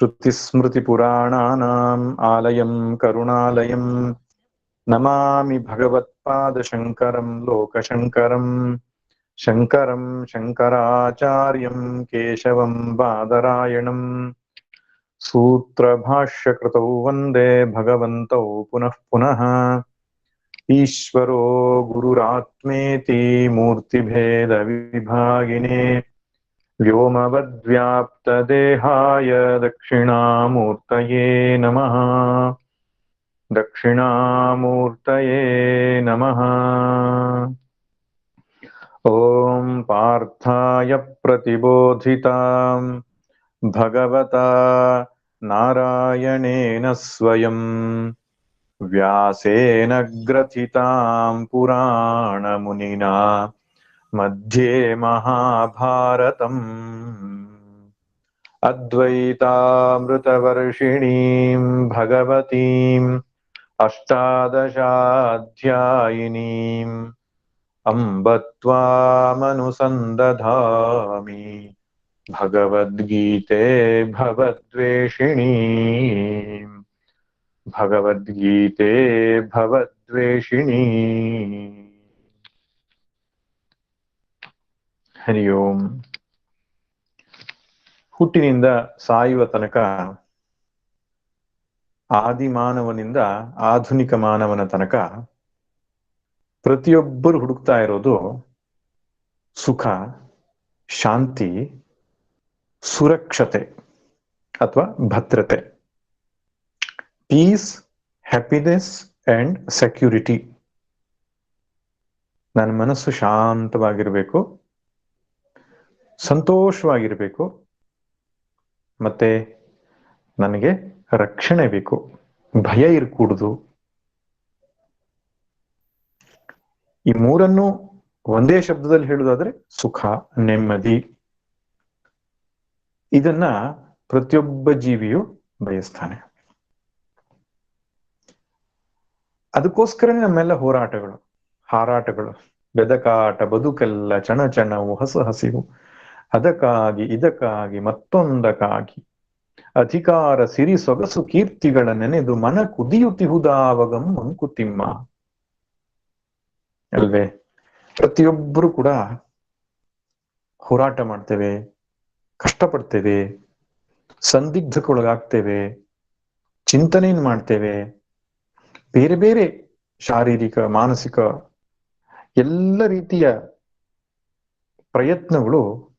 श्रुतिस्मृतिपुराणानाम् आलयं करुणालयं नमामि भगवत्पादशङ्करं लोकशङ्करं शङ्करं शङ्कराचार्यं केशवं बादरायणं सूत्रभाष्यकृतौ वन्दे भगवन्तौ पुनः पुनः ईश्वरो गुरुरात्मेति मूर्तिभेदविभागिने व्योमवद्व्याप्तदेहाय दक्षिणामूर्तये नमः। दक्षिणामूर्तये नमः। ॐ पार्थाय प्रतिबोधितां भगवता नारायणेन स्वयं व्यासेन ग्रथितां पुराणमुनिना मध्ये महाभारतम् अद्वैतामृतवर्षिणीं भगवतीम् अष्टादशाध्यायिनीम् अम्ब त्वामनुसन्दधामि भगवद्गीते भवद्वेषिणीम् भगवद्गीते भवद्वेषिणी। ಹರಿ ಓಂ. ಹುಟ್ಟಿನಿಂದ ಸಾಯುವ ತನಕ ಆದಿಮಾನವನಿಂದ ಆಧುನಿಕ ಮಾನವನ ತನಕ ಪ್ರತಿಯೊಬ್ಬರು ಹುಡುಕ್ತಾ ಇರೋದು ಸುಖ, ಶಾಂತಿ, ಸುರಕ್ಷತೆ ಅಥವಾ ಭದ್ರತೆ. Peace, happiness and security. ನನ್ನ ಮನಸ್ಸು ಶಾಂತವಾಗಿರಬೇಕು, ಸಂತೋಷವಾಗಿರಬೇಕು, ಮತ್ತೆ ನನಗೆ ರಕ್ಷಣೆ ಬೇಕು, ಭಯ ಇರಕೂಡುದು. ಈ ಮೂರನ್ನು ಒಂದೇ ಶಬ್ದದಲ್ಲಿ ಹೇಳುವುದಾದ್ರೆ ಸುಖ, ನೆಮ್ಮದಿ. ಇದನ್ನ ಪ್ರತಿಯೊಬ್ಬ ಜೀವಿಯು ಬಯಸ್ತಾನೆ. ಅದಕ್ಕೋಸ್ಕರನೇ ನಮ್ಮೆಲ್ಲ ಹೋರಾಟಗಳು, ಹಾರಾಟಗಳು, ಬೆದಕಾಟ, ಬದುಕೆಲ್ಲ ಚಣಚಣವು, ಹಸಿವು, ಅದಕ್ಕಾಗಿ ಇದಕ್ಕಾಗಿ ಮತ್ತೊಂದಕ್ಕಾಗಿ ಅಧಿಕಾರ, ಸಿರಿ, ಸೊಗಸು, ಕೀರ್ತಿಗಳ ನೆನೆದು ಮನ ಕುದಿಯುತ್ತಿಹುದಾವಗಂ ಮಂಕುತಿಮ್ಮ. ಅಲ್ವೇ? ಪ್ರತಿಯೊಬ್ಬರು ಕೂಡ ಹೋರಾಟ ಮಾಡ್ತೇವೆ, ಕಷ್ಟಪಡ್ತೇವೆ, ಸಂದಿಗ್ಧಕ್ಕೊಳಗಾಗ್ತೇವೆ, ಚಿಂತನೆಯನ್ನು ಮಾಡ್ತೇವೆ. ಬೇರೆ ಬೇರೆ ಶಾರೀರಿಕ, ಮಾನಸಿಕ ಎಲ್ಲ ರೀತಿಯ ಪ್ರಯತ್ನಗಳು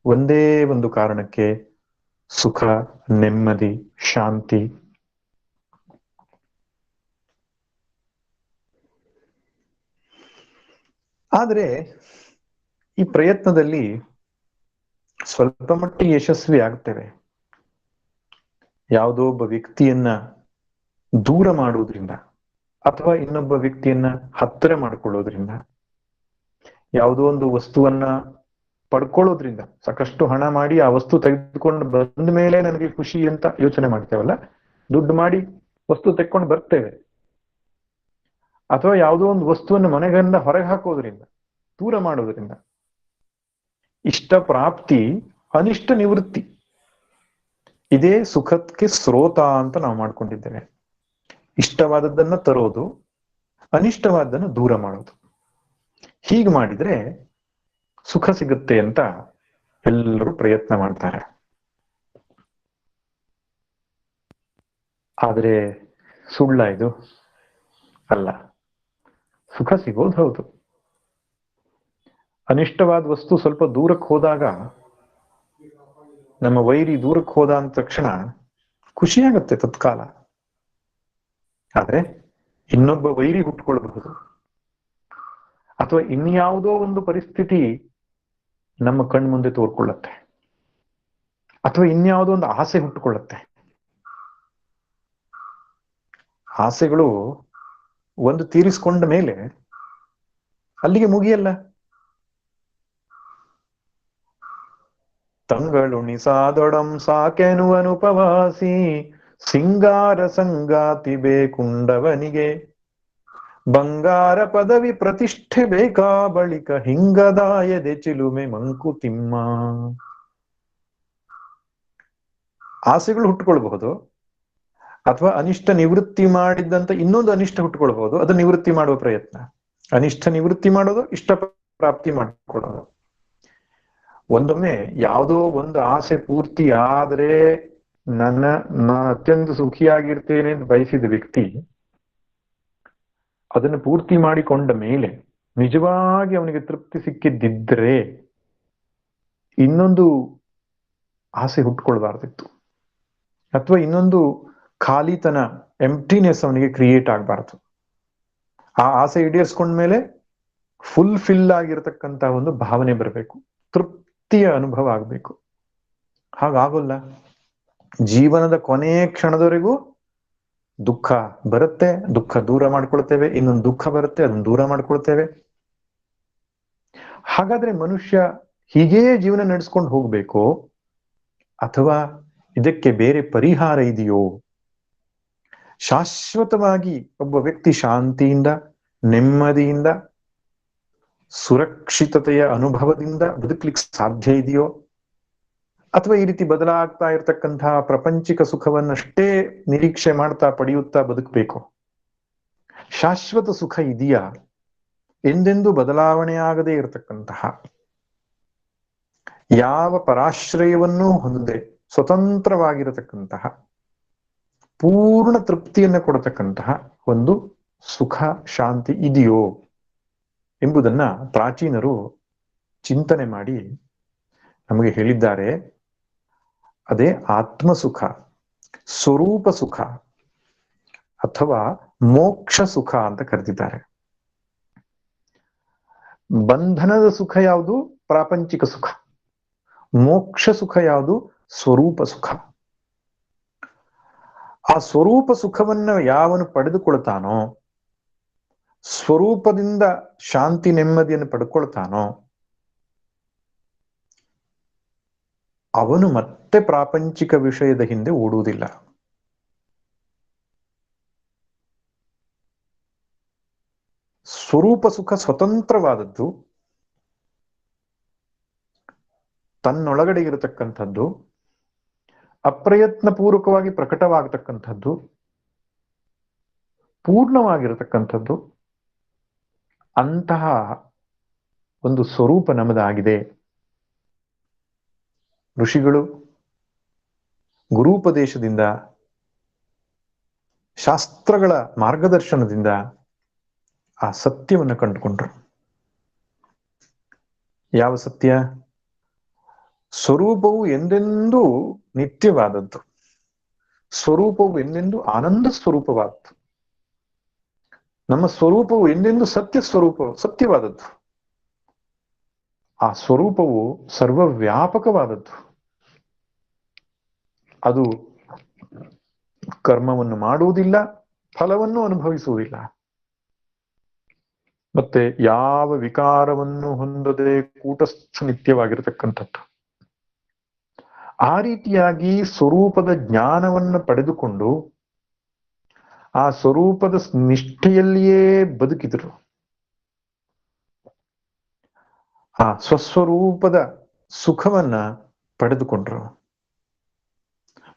ಒಂದೇ ಒಂದು ಕಾರಣಕ್ಕೆ, ಸುಖ, ನೆಮ್ಮದಿ, ಶಾಂತಿ. ಆದರೆ ಈ ಪ್ರಯತ್ನದಲ್ಲಿ ಸ್ವಲ್ಪ ಮಟ್ಟಿಗೆ ಯಶಸ್ವಿ ಆಗ್ತೇವೆ. ಯಾವುದೋ ಒಬ್ಬ ವ್ಯಕ್ತಿಯನ್ನ ದೂರ ಮಾಡುವುದರಿಂದ ಅಥವಾ ಇನ್ನೊಬ್ಬ ವ್ಯಕ್ತಿಯನ್ನ ಹತ್ತಿರ ಮಾಡ್ಕೊಳ್ಳೋದ್ರಿಂದ, ಯಾವುದೋ ಒಂದು ವಸ್ತುವನ್ನ ಪಡ್ಕೊಳ್ಳೋದ್ರಿಂದ, ಸಾಕಷ್ಟು ಹಣ ಮಾಡಿ ಆ ವಸ್ತು ತೆಗೆದುಕೊಂಡು ಬಂದ ಮೇಲೆ ನನಗೆ ಖುಷಿ ಅಂತ ಯೋಚನೆ ಮಾಡ್ತೇವಲ್ಲ, ದುಡ್ಡು ಮಾಡಿ ವಸ್ತು ತೆಕ್ಕೊಂಡು ಬರ್ತೇವೆ. ಅಥವಾ ಯಾವುದೋ ಒಂದು ವಸ್ತುವನ್ನು ಮನೆಗಳಿಂದ ಹೊರಗೆ ಹಾಕೋದ್ರಿಂದ, ದೂರ ಮಾಡೋದ್ರಿಂದ ಇಷ್ಟ ಪ್ರಾಪ್ತಿ, ಅನಿಷ್ಟ ನಿವೃತ್ತಿ. ಇದೇ ಸುಖಕ್ಕೆ ಸ್ರೋತ ಅಂತ ನಾವು ಮಾಡ್ಕೊಂಡಿದ್ದೇವೆ. ಇಷ್ಟವಾದದ್ದನ್ನ ತರೋದು, ಅನಿಷ್ಟವಾದದ್ದನ್ನು ದೂರ ಮಾಡೋದು. ಹೀಗೆ ಮಾಡಿದ್ರೆ ಸುಖ ಸಿಗುತ್ತೆ ಅಂತ ಎಲ್ಲರೂ ಪ್ರಯತ್ನ ಮಾಡ್ತಾರೆ. ಆದ್ರೆ ಸುಳ್ಳ ಇದು? ಅಲ್ಲ. ಸುಖ ಸಿಗೋದು ಹೌದು. ಅನಿಷ್ಟವಾದ ವಸ್ತು ಸ್ವಲ್ಪ ದೂರಕ್ಕೆ ಹೋದಾಗ, ನಮ್ಮ ವೈರಿ ದೂರಕ್ಕೆ ಹೋದ ಅಂದ ತಕ್ಷಣ ಖುಷಿಯಾಗತ್ತೆ ತತ್ಕಾಲ. ಆದ್ರೆ ಇನ್ನೊಬ್ಬ ವೈರಿ ಹುಟ್ಕೊಳ್ಬಹುದು, ಅಥವಾ ಇನ್ಯಾವುದೋ ಒಂದು ಪರಿಸ್ಥಿತಿ ನಮ್ಮ ಕಣ್ಣು ಮುಂದೆ ತೋರ್ಕೊಳ್ಳುತ್ತೆ, ಅಥವಾ ಇನ್ಯಾವುದೋ ಒಂದು ಆಸೆ ಹುಟ್ಟುಕೊಳ್ಳುತ್ತೆ. ಆಸೆಗಳು ಒಂದು ತೀರಿಸಿಕೊಂಡ ಮೇಲೆ ಅಲ್ಲಿಗೆ ಮುಗಿಯಲ್ಲ. ತಂಗಳುಣಿಸಾದೊಡಂ ಸಾಕೆನುವನುಪವಾಸಿ ಸಿಂಗಾರ ಸಂಗಾತಿ ಬೇಕುಂಡವನಿಗೆ ಬಂಗಾರ ಪದವಿ ಪ್ರತಿಷ್ಠೆ ಬೇಕಾ ಬಳಿಕ ಹಿಂಗದಾಯದೆ ಚಿಲುಮೆ ಮಂಕುತಿಮ್ಮ. ಆಸೆಗಳು ಹುಟ್ಟುಕೊಳ್ಬಹುದು, ಅಥವಾ ಅನಿಷ್ಟ ನಿವೃತ್ತಿ ಮಾಡಿದ್ದಂತ ಇನ್ನೊಂದು ಅನಿಷ್ಟ ಹುಟ್ಟುಕೊಳ್ಬಹುದು. ಅದು ನಿವೃತ್ತಿ ಮಾಡುವ ಪ್ರಯತ್ನ. ಅನಿಷ್ಟ ನಿವೃತ್ತಿ ಮಾಡೋದು, ಇಷ್ಟ ಪ್ರಾಪ್ತಿ ಮಾಡಿಕೊಳ್ಳೋದು. ಒಂದೊಮ್ಮೆ ಯಾವುದೋ ಒಂದು ಆಸೆ ಪೂರ್ತಿ ಆದ್ರೆ ನಾನು ಅತ್ಯಂತ ಸುಖಿಯಾಗಿರ್ತೇನೆ ಅಂತ ಬಯಸಿದ ವ್ಯಕ್ತಿ ಅದನ್ನು ಪೂರ್ತಿ ಮಾಡಿಕೊಂಡ ಮೇಲೆ ನಿಜವಾಗಿ ಅವನಿಗೆ ತೃಪ್ತಿ ಸಿಕ್ಕಿದ್ದಿದ್ರೆ ಇನ್ನೊಂದು ಆಸೆ ಹುಟ್ಕೊಳ್ಬಾರ್ದಿತ್ತು, ಅಥವಾ ಇನ್ನೊಂದು ಖಾಲಿತನ, ಎಂಪ್ಟಿನೆಸ್ ಅವನಿಗೆ ಕ್ರಿಯೇಟ್ ಆಗಬಾರ್ದು. ಆ ಆಸೆ ಈಡೇರಿಸ್ಕೊಂಡ್ಮೇಲೆ ಫುಲ್ಫಿಲ್ ಆಗಿರತಕ್ಕಂತ ಒಂದು ಭಾವನೆ ಬರಬೇಕು, ತೃಪ್ತಿಯ ಅನುಭವ ಆಗಬೇಕು. ಹಾಗಾಗೋಲ್ಲ. ಜೀವನದ ಕೊನೆಯ ಕ್ಷಣದವರೆಗೂ ದುಃಖ ಬರುತ್ತೆ, ದುಃಖ ದೂರ ಮಾಡ್ಕೊಳ್ತೇವೆ, ಇನ್ನೊಂದು ದುಃಖ ಬರುತ್ತೆ, ಅದನ್ನ ದೂರ ಮಾಡ್ಕೊಳ್ತೇವೆ. ಹಾಗಾದ್ರೆ ಮನುಷ್ಯ ಹೀಗೇ ಜೀವನ ನಡೆಸ್ಕೊಂಡು ಹೋಗ್ಬೇಕು, ಅಥವಾ ಇದಕ್ಕೆ ಬೇರೆ ಪರಿಹಾರ ಇದೆಯೋ? ಶಾಶ್ವತವಾಗಿ ಒಬ್ಬ ವ್ಯಕ್ತಿ ಶಾಂತಿಯಿಂದ, ನೆಮ್ಮದಿಯಿಂದ, ಸುರಕ್ಷಿತತೆಯ ಅನುಭವದಿಂದ ಬದುಕಲಿಕ್ಕೆ ಸಾಧ್ಯ ಇದೆಯೋ? ಅಥವಾ ಈ ರೀತಿ ಬದಲಾಗ್ತಾ ಇರತಕ್ಕಂತಹ ಪ್ರಪಂಚಿಕ ಸುಖವನ್ನಷ್ಟೇ ನಿರೀಕ್ಷೆ ಮಾಡ್ತಾ ಪಡೆಯುತ್ತಾ ಬದುಕಬೇಕು? ಶಾಶ್ವತ ಸುಖ ಇದೆಯಾ? ಎಂದೆಂದೂ ಬದಲಾವಣೆ ಆಗದೇ ಇರತಕ್ಕಂತಹ, ಯಾವ ಪರಾಶ್ರಯವನ್ನೂ ಹೊಂದದೆ ಸ್ವತಂತ್ರವಾಗಿರತಕ್ಕಂತಹ, ಪೂರ್ಣ ತೃಪ್ತಿಯನ್ನು ಕೊಡತಕ್ಕಂತಹ ಒಂದು ಸುಖ, ಶಾಂತಿ ಇದೆಯೋ ಎಂಬುದನ್ನ ಪ್ರಾಚೀನರು ಚಿಂತನೆ ಮಾಡಿ ನಮಗೆ ಹೇಳಿದ್ದಾರೆ. ಅದೇ ಆತ್ಮಸುಖ, ಸ್ವರೂಪ ಸುಖ ಅಥವಾ ಮೋಕ್ಷ ಸುಖ ಅಂತ ಕರೆದಿದ್ದಾರೆ. ಬಂಧನದ ಸುಖ ಯಾವುದು? ಪ್ರಾಪಂಚಿಕ ಸುಖ. ಮೋಕ್ಷ ಸುಖ ಯಾವುದು? ಸ್ವರೂಪ ಸುಖ. ಆ ಸ್ವರೂಪ ಸುಖವನ್ನ ಯಾವನು ಪಡೆದುಕೊಳ್ತಾನೋ, ಸ್ವರೂಪದಿಂದ ಶಾಂತಿ ನೆಮ್ಮದಿಯನ್ನು ಪಡ್ಕೊಳ್ತಾನೋ, ಅವನು ಮತ್ತೆ ಪ್ರಾಪಂಚಿಕ ವಿಷಯದ ಹಿಂದೆ ಓಡುವುದಿಲ್ಲ. ಸ್ವರೂಪ ಸುಖ ಸ್ವತಂತ್ರವಾದದ್ದು, ತನ್ನೊಳಗಡೆ ಇರತಕ್ಕಂಥದ್ದು, ಅಪ್ರಯತ್ನ ಪೂರ್ವಕವಾಗಿ ಪ್ರಕಟವಾಗತಕ್ಕಂಥದ್ದು, ಪೂರ್ಣವಾಗಿರತಕ್ಕಂಥದ್ದು. ಅಂತಹ ಒಂದು ಸ್ವರೂಪ ನಮ್ಮದಾಗಿದೆ. ಋಷಿಗಳು ಗುರೂಪದೇಶದಿಂದ, ಶಾಸ್ತ್ರಗಳ ಮಾರ್ಗದರ್ಶನದಿಂದ ಆ ಸತ್ಯವನ್ನು ಕಂಡುಕೊಂಡ್ರು. ಯಾವ ಸತ್ಯ? ಸ್ವರೂಪವು ಎಂದೆಂದೂ ನಿತ್ಯವಾದದ್ದು, ಸ್ವರೂಪವು ಎಂದೆಂದೂ ಆನಂದ ಸ್ವರೂಪವಾದದ್ದು, ನಮ್ಮ ಸ್ವರೂಪವು ಎಂದೆಂದೂ ಸತ್ಯವಾದದ್ದು. ಆ ಸ್ವರೂಪವು ಸರ್ವವ್ಯಾಪಕವಾದದ್ದು. ಅದು ಕರ್ಮವನ್ನು ಮಾಡುವುದಿಲ್ಲ, ಫಲವನ್ನು ಅನುಭವಿಸುವುದಿಲ್ಲ, ಮತ್ತೆ ಯಾವ ವಿಕಾರವನ್ನು ಹೊಂದದೆ ಕೂಟಸ್ಥ ನಿತ್ಯವಾಗಿರತಕ್ಕಂಥದ್ದು. ಆ ರೀತಿಯಾಗಿ ಸ್ವರೂಪದ ಜ್ಞಾನವನ್ನು ಪಡೆದುಕೊಂಡು ಆ ಸ್ವರೂಪದ ನಿಷ್ಠೆಯಲ್ಲಿಯೇ ಬದುಕಿದರು. ಆ ಸ್ವಸ್ವರೂಪದ ಸುಖವನ್ನ ಪಡೆದುಕೊಂಡ್ರು.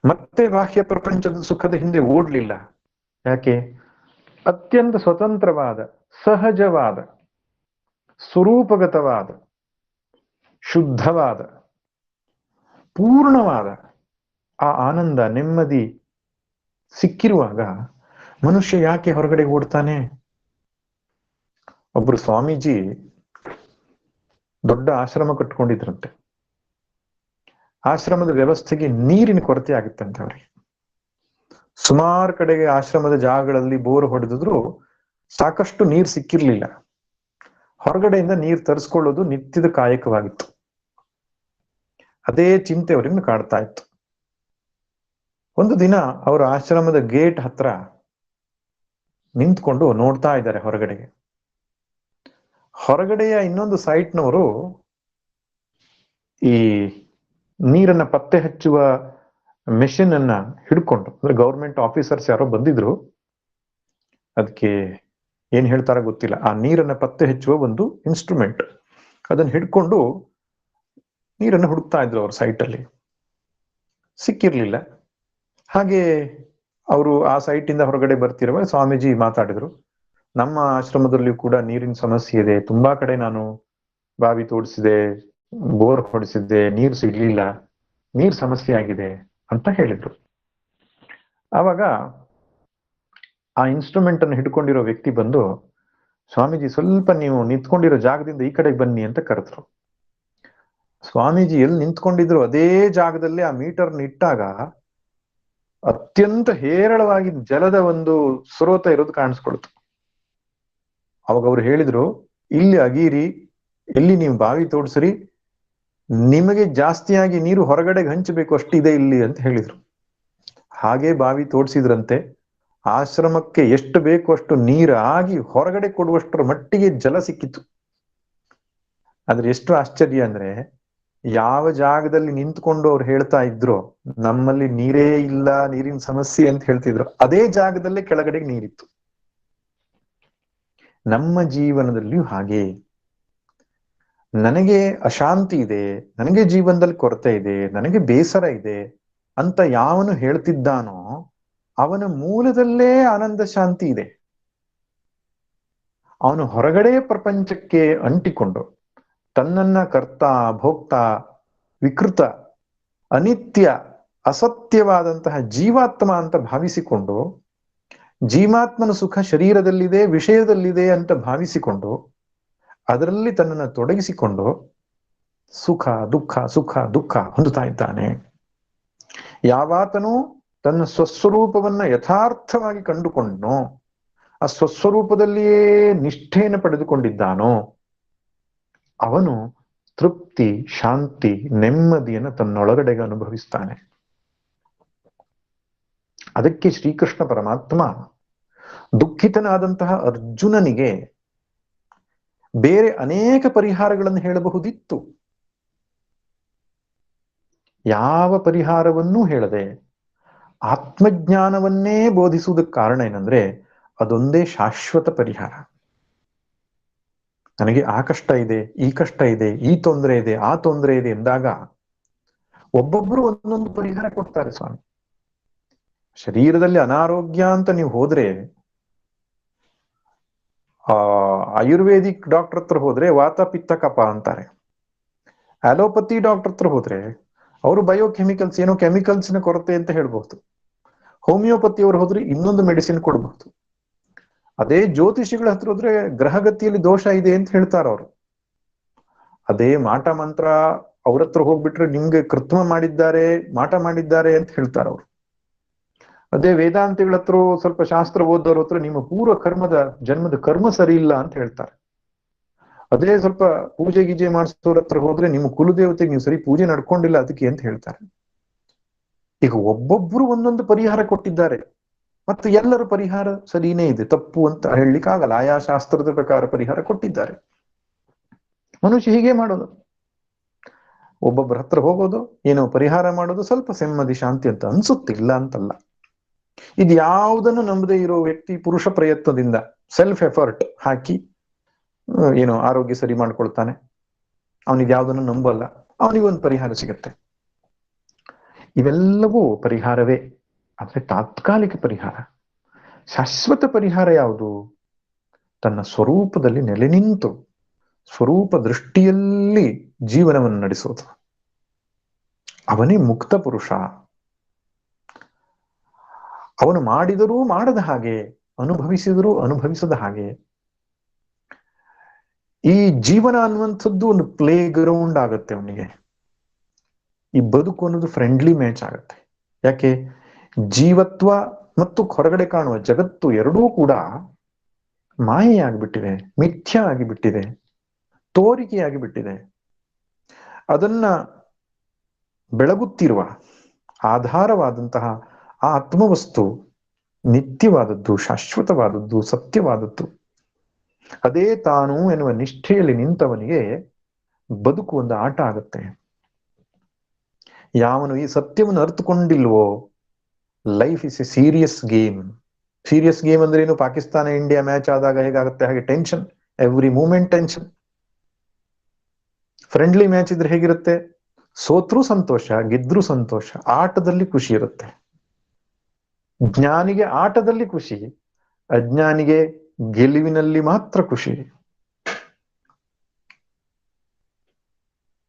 ಮತ್ತೆ ಬಾಹ್ಯ ಪ್ರಪಂಚದ ಸುಖದ ಹಿಂದೆ ಓಡ್ಲಿಲ್ಲ. ಯಾಕೆ? ಅತ್ಯಂತ ಸ್ವತಂತ್ರವಾದ, ಸಹಜವಾದ, ಸ್ವರೂಪಗತವಾದ, ಶುದ್ಧವಾದ, ಪೂರ್ಣವಾದ ಆ ಆನಂದ, ನೆಮ್ಮದಿ ಸಿಕ್ಕಿರುವಾಗ ಮನುಷ್ಯ ಯಾಕೆ ಹೊರಗಡೆ ಓಡ್ತಾನೆ? ಒಬ್ರು ಸ್ವಾಮೀಜಿ ದೊಡ್ಡ ಆಶ್ರಮ ಕಟ್ಕೊಂಡಿದ್ರಂತೆ. ಆಶ್ರಮದ ವ್ಯವಸ್ಥೆಗೆ ನೀರಿನ ಕೊರತೆ ಆಗಿತ್ತಂತೆ ಅವ್ರಿಗೆ. ಸುಮಾರು ಕಡೆಗೆ ಆಶ್ರಮದ ಜಾಗಗಳಲ್ಲಿ ಬೋರ್ ಹೊಡೆದಿದ್ರು ಸಾಕಷ್ಟು ನೀರು ಸಿಕ್ಕಿರ್ಲಿಲ್ಲ. ಹೊರಗಡೆಯಿಂದ ನೀರು ತರಿಸ್ಕೊಳ್ಳೋದು ನಿತ್ಯದ ಕಾಯಕವಾಗಿತ್ತು. ಅದೇ ಚಿಂತೆ ಅವರನ್ನು ಕಾಡ್ತಾ ಇತ್ತು. ಒಂದು ದಿನ ಅವರ ಆಶ್ರಮದ ಗೇಟ್ ಹತ್ರ ನಿಂತ್ಕೊಂಡು ನೋಡ್ತಾ ಇದ್ದಾರೆ ಹೊರಗಡೆಗೆ. ಹೊರಗಡೆಯ ಇನ್ನೊಂದು ಸೈಟ್ನವರು ಈ ನೀರನ್ನ ಪತ್ತೆ ಹಚ್ಚುವ ಮೆಷಿನ್ ಅನ್ನ ಹಿಡ್ಕೊಂಡು, ಅಂದ್ರೆ ಗೌರ್ಮೆಂಟ್ ಆಫೀಸರ್ಸ್ ಯಾರೋ ಬಂದಿದ್ರು, ಅದಕ್ಕೆ ಏನ್ ಹೇಳ್ತಾರ ಗೊತ್ತಿಲ್ಲ, ಆ ನೀರನ್ನ ಪತ್ತೆ ಹಚ್ಚುವ ಒಂದು ಇನ್ಸ್ಟ್ರೂಮೆಂಟ್, ಅದನ್ನ ಹಿಡ್ಕೊಂಡು ನೀರನ್ನು ಹುಡುಕ್ತಾ ಇದ್ರು ಅವ್ರ ಸೈಟಲ್ಲಿ. ಸಿಕ್ಕಿರ್ಲಿಲ್ಲ. ಹಾಗೆ ಅವರು ಆ ಸೈಟ್ ಇಂದ ಹೊರಗಡೆ ಬರ್ತಿರುವಾಗ ಸ್ವಾಮೀಜಿ ಮಾತಾಡಿದ್ರು, ನಮ್ಮ ಆಶ್ರಮದಲ್ಲಿಯೂ ಕೂಡ ನೀರಿನ ಸಮಸ್ಯೆ ಇದೆ, ತುಂಬಾ ಕಡೆ ನಾನು ಬಾವಿ ತೋಡಿಸಿದೆ, ಬೋರ್ ಹೊಡಿಸಿದ್ದೆ, ನೀರು ಸಿಗ್ಲಿಲ್ಲ, ನೀರ್ ಸಮಸ್ಯೆ ಆಗಿದೆ ಅಂತ ಹೇಳಿದ್ರು. ಆವಾಗ ಆ ಇನ್ಸ್ಟ್ರೂಮೆಂಟ್ ಅನ್ನು ಹಿಡ್ಕೊಂಡಿರೋ ವ್ಯಕ್ತಿ ಬಂದು, ಸ್ವಾಮೀಜಿ ಸ್ವಲ್ಪ ನೀವು ನಿಂತ್ಕೊಂಡಿರೋ ಜಾಗದಿಂದ ಈ ಕಡೆಗೆ ಬನ್ನಿ ಅಂತ ಕರೆದ್ರು. ಸ್ವಾಮೀಜಿ ಎಲ್ಲಿ ನಿಂತ್ಕೊಂಡಿದ್ರು ಅದೇ ಜಾಗದಲ್ಲಿ ಆ ಮೀಟರ್ ಇಟ್ಟಾಗ ಅತ್ಯಂತ ಹೇರಳವಾಗಿ ಜಲದ ಒಂದು ಸ್ರೋತ ಇರೋದು ಕಾಣಿಸ್ಕೊಳ್ತು. ಅವಾಗ ಅವ್ರು ಹೇಳಿದ್ರು, ಇಲ್ಲಿ ಅಗೀರಿ, ಎಲ್ಲಿ ನೀವು ಬಾವಿ ತೋಡ್ಸ್ರಿ, ನಿಮಗೆ ಜಾಸ್ತಿಯಾಗಿ ನೀರು ಹೊರಗಡೆಗೆ ಹಂಚಬೇಕು ಅಷ್ಟಿದೆ ಇಲ್ಲಿ ಅಂತ ಹೇಳಿದ್ರು. ಹಾಗೆ ಬಾವಿ ತೋಡ್ಸಿದ್ರಂತೆ. ಆಶ್ರಮಕ್ಕೆ ಎಷ್ಟು ಬೇಕು ಅಷ್ಟು ನೀರಾಗಿ ಹೊರಗಡೆ ಕೊಡುವಷ್ಟರ ಮಟ್ಟಿಗೆ ಜಲ ಸಿಕ್ಕಿತು. ಆದ್ರೆ ಎಷ್ಟು ಆಶ್ಚರ್ಯ ಅಂದ್ರೆ, ಯಾವ ಜಾಗದಲ್ಲಿ ನಿಂತ್ಕೊಂಡು ಅವ್ರು ಹೇಳ್ತಾ ಇದ್ರು ನಮ್ಮಲ್ಲಿ ನೀರೇ ಇಲ್ಲ, ನೀರಿನ ಸಮಸ್ಯೆ ಅಂತ ಹೇಳ್ತಿದ್ರು, ಅದೇ ಜಾಗದಲ್ಲೇ ಕೆಳಗಡೆಗೆ ನೀರಿತ್ತು. ನಮ್ಮ ಜೀವನದಲ್ಲಿಯೂ ಹಾಗೆ, ನನಗೆ ಅಶಾಂತಿ ಇದೆ, ನನಗೆ ಜೀವನದಲ್ಲಿ ಕೊರತೆ ಇದೆ, ನನಗೆ ಬೇಸರ ಇದೆ ಅಂತ ಯಾವನು ಹೇಳ್ತಿದ್ದಾನೋ ಅವನ ಮೂಲದಲ್ಲೇ ಆನಂದ ಶಾಂತಿ ಇದೆ. ಅವನು ಹೊರಗಡೆ ಪ್ರಪಂಚಕ್ಕೆ ಅಂಟಿಕೊಂಡು ತನ್ನನ್ನ ಕರ್ತ, ಭೋಕ್ತ, ವಿಕೃತ, ಅನಿತ್ಯ, ಅಸತ್ಯವಾದಂತಹ ಜೀವಾತ್ಮ ಅಂತ ಭಾವಿಸಿಕೊಂಡು, ಜೀವಾತ್ಮನ ಸುಖ ಶರೀರದಲ್ಲಿದೆ, ವಿಷಯದಲ್ಲಿದೆ ಅಂತ ಭಾವಿಸಿಕೊಂಡು ಅದರಲ್ಲಿ ತನ್ನನ್ನು ತೊಡಗಿಸಿಕೊಂಡು ಸುಖ ದುಃಖ ಸುಖ ದುಃಖ ಹೊಂದುತ್ತಾ ಇದ್ದಾನೆ. ಯಾವಾತನು ತನ್ನ ಸ್ವಸ್ವರೂಪವನ್ನ ಯಥಾರ್ಥವಾಗಿ ಕಂಡುಕೊಂಡನೋ, ಆ ಸ್ವಸ್ವರೂಪದಲ್ಲಿಯೇ ನಿಷ್ಠೆಯನ್ನು ಪಡೆದುಕೊಂಡಿದ್ದಾನೋ, ಅವನು ತೃಪ್ತಿ, ಶಾಂತಿ, ನೆಮ್ಮದಿಯನ್ನು ತನ್ನೊಳಗಡೆಗೆ ಅನುಭವಿಸ್ತಾನೆ. ಅದಕ್ಕೆ ಶ್ರೀಕೃಷ್ಣ ಪರಮಾತ್ಮ ದುಃಖಿತನಾದಂತಹ ಅರ್ಜುನನಿಗೆ ಬೇರೆ ಅನೇಕ ಪರಿಹಾರಗಳನ್ನು ಹೇಳಬಹುದಿತ್ತು. ಯಾವ ಪರಿಹಾರವನ್ನೂ ಹೇಳದೆ ಆತ್ಮಜ್ಞಾನವನ್ನೇ ಬೋಧಿಸುವುದಕ್ಕೆ ಕಾರಣ ಏನಂದ್ರೆ, ಅದೊಂದೇ ಶಾಶ್ವತ ಪರಿಹಾರ. ನನಗೆ ಆ ಕಷ್ಟ ಇದೆ, ಈ ಕಷ್ಟ ಇದೆ, ಈ ತೊಂದರೆ ಇದೆ, ಆ ತೊಂದರೆ ಇದೆ ಎಂದಾಗ ಒಬ್ಬೊಬ್ರು ಒಂದೊಂದು ಪರಿಹಾರ ಕೊಡ್ತಾರೆ ಸ್ವಾಮಿ. ಶರೀರದಲ್ಲಿ ಅನಾರೋಗ್ಯ ಅಂತ ನೀವು ಹೋದ್ರೆ, ಆಯುರ್ವೇದಿಕ್ ಡಾಕ್ಟರ್ ಹತ್ರ ಹೋದ್ರೆ ವಾತ ಪಿತ್ತ ಕಫ ಅಂತಾರೆ. ಅಲೋಪತಿ ಡಾಕ್ಟರ್ ಹತ್ರ ಹೋದ್ರೆ ಅವರು ಬಯೋಕೆಮಿಕಲ್ಸ್, ಏನೋ ಕೆಮಿಕಲ್ಸ್ನ ಕೊರತೆ ಅಂತ ಹೇಳ್ಬಹುದು. ಹೋಮಿಯೋಪತಿ ಅವರು ಹೋದ್ರೆ ಇನ್ನೊಂದು ಮೆಡಿಸಿನ್ ಕೊಡಬಹುದು. ಅದೇ ಜ್ಯೋತಿಷಿಗಳ ಹತ್ರ ಹೋದ್ರೆ ಗ್ರಹಗತಿಯಲ್ಲಿ ದೋಷ ಇದೆ ಅಂತ ಹೇಳ್ತಾರ ಅವರು. ಅದೇ ಮಾಟ ಮಂತ್ರ ಅವ್ರ ಹತ್ರ ಹೋಗ್ಬಿಟ್ರೆ ನಿಮ್ಗೆ ಕೃತ್ರಿಮ ಮಾಡಿದ್ದಾರೆ, ಮಾಟ ಮಾಡಿದ್ದಾರೆ ಅಂತ ಹೇಳ್ತಾರ ಅವರು. ಅದೇ ವೇದಾಂತಿಗಳ ಹತ್ರ, ಸ್ವಲ್ಪ ಶಾಸ್ತ್ರ ಓದೋರ ಹತ್ರ ನಿಮ್ಮ ಪೂರ್ವ ಕರ್ಮದ ಜನ್ಮದ ಕರ್ಮ ಸರಿ ಇಲ್ಲ ಅಂತ ಹೇಳ್ತಾರೆ. ಅದೇ ಸ್ವಲ್ಪ ಪೂಜೆ ಗೀಜೆ ಮಾಡಿಸೋರ ಹತ್ರ ಹೋದ್ರೆ ನಿಮ್ಮ ಕುಲದೇವತೆಗೆ ನೀವು ಸರಿ ಪೂಜೆ ನಡ್ಕೊಂಡಿಲ್ಲ ಅದಕ್ಕೆ ಅಂತ ಹೇಳ್ತಾರೆ. ಈಗ ಒಬ್ಬೊಬ್ರು ಒಂದೊಂದು ಪರಿಹಾರ ಕೊಟ್ಟಿದ್ದಾರೆ, ಮತ್ತು ಎಲ್ಲರ ಪರಿಹಾರ ಸರಿನೇ ಇದೆ, ತಪ್ಪು ಅಂತ ಹೇಳಲಿಕ್ಕೆ ಆಗಲ್ಲ. ಆಯಾ ಶಾಸ್ತ್ರದ ಪ್ರಕಾರ ಪರಿಹಾರ ಕೊಟ್ಟಿದ್ದಾರೆ. ಮನುಷ್ಯ ಹೀಗೆ ಮಾಡೋದು, ಒಬ್ಬೊಬ್ಬರ ಹತ್ರ ಹೋಗೋದು, ಏನೋ ಪರಿಹಾರ ಮಾಡೋದು, ಸ್ವಲ್ಪ ನೆಮ್ಮದಿ ಶಾಂತಿ ಅಂತ ಅನ್ಸುತ್ತಿಲ್ಲ ಅಂತಲ್ಲ. ಇದು ಯಾವುದನ್ನು ನಂಬದೇ ಇರೋ ವ್ಯಕ್ತಿ ಪುರುಷ ಪ್ರಯತ್ನದಿಂದ ಸೆಲ್ಫ್ ಎಫರ್ಟ್ ಹಾಕಿ ಏನೋ ಆರೋಗ್ಯ ಸರಿ ಮಾಡ್ಕೊಳ್ತಾನೆ, ಅವನಿಗೆ ಯಾವುದನ್ನು ನಂಬಲ್ಲ, ಅವನಿಗೊಂದು ಪರಿಹಾರ ಸಿಗತ್ತೆ. ಇವೆಲ್ಲವೂ ಪರಿಹಾರವೇ, ಆದ್ರೆ ತಾತ್ಕಾಲಿಕ ಪರಿಹಾರ. ಶಾಶ್ವತ ಪರಿಹಾರ ಯಾವುದು? ತನ್ನ ಸ್ವರೂಪದಲ್ಲಿ ನೆಲೆ ನಿಂತು ಸ್ವರೂಪ ದೃಷ್ಟಿಯಲ್ಲಿ ಜೀವನವನ್ನು ನಡೆಸೋದು. ಅವನೇ ಮುಕ್ತ ಪುರುಷ. ಅವನು ಮಾಡಿದರೂ ಮಾಡದ ಹಾಗೆ, ಅನುಭವಿಸಿದರೂ ಅನುಭವಿಸದ ಹಾಗೆ. ಈ ಜೀವನ ಅನ್ನುವಂಥದ್ದು ಒಂದು ಪ್ಲೇ ಗ್ರೌಂಡ್ ಆಗತ್ತೆ ಅವನಿಗೆ. ಈ ಬದುಕು ಅನ್ನೋದು ಫ್ರೆಂಡ್ಲಿ ಮ್ಯಾಚ್ ಆಗತ್ತೆ. ಯಾಕೆ? ಜೀವತ್ವ ಮತ್ತು ಹೊರಗಡೆ ಕಾಣುವ ಜಗತ್ತು ಎರಡೂ ಕೂಡ ಮಾಯೆಯಾಗಿಬಿಟ್ಟಿದೆ, ಮಿಥ್ಯ ಆಗಿಬಿಟ್ಟಿದೆ, ತೋರಿಕೆಯಾಗಿ ಬಿಟ್ಟಿದೆ. ಅದನ್ನ ಬೆಳಗುತ್ತಿರುವ ಆಧಾರವಾದಂತಹ ಆ ಆತ್ಮವಸ್ತು ನಿತ್ಯವಾದದ್ದು, ಶಾಶ್ವತವಾದದ್ದು, ಸತ್ಯವಾದದ್ದು. ಅದೇ ತಾನು ಎನ್ನುವ ನಿಷ್ಠೆಯಲ್ಲಿ ನಿಂತವನಿಗೆ ಬದುಕು ಒಂದು ಆಟ ಆಗುತ್ತೆ. ಯಾವನು ಈ ಸತ್ಯವನ್ನು ಅರ್ಥಕೊಂಡಿಲ್ವೋ, life is a serious game. Serious game ಅಂದ್ರೆ ಏನು? ಪಾಕಿಸ್ತಾನ ಇಂಡಿಯಾ ಮ್ಯಾಚ್ ಆದಾಗ ಹೇಗಾಗುತ್ತೆ ಹಾಗೆ tension, every moment tension. Friendly match ಇದ್ರೆ ಹೇಗಿರುತ್ತೆ? ಸೋತ್ರೂ ಸಂತೋಷ, ಗೆದ್ರೂ ಸಂತೋಷ, ಆಟದಲ್ಲಿ ಖುಷಿ ಇರುತ್ತೆ. ಜ್ಞಾನಿಗೆ ಆಟದಲ್ಲಿ ಖುಷಿ, ಅಜ್ಞಾನಿಗೆ ಗೆಲುವಿನಲ್ಲಿ ಮಾತ್ರ ಖುಷಿ.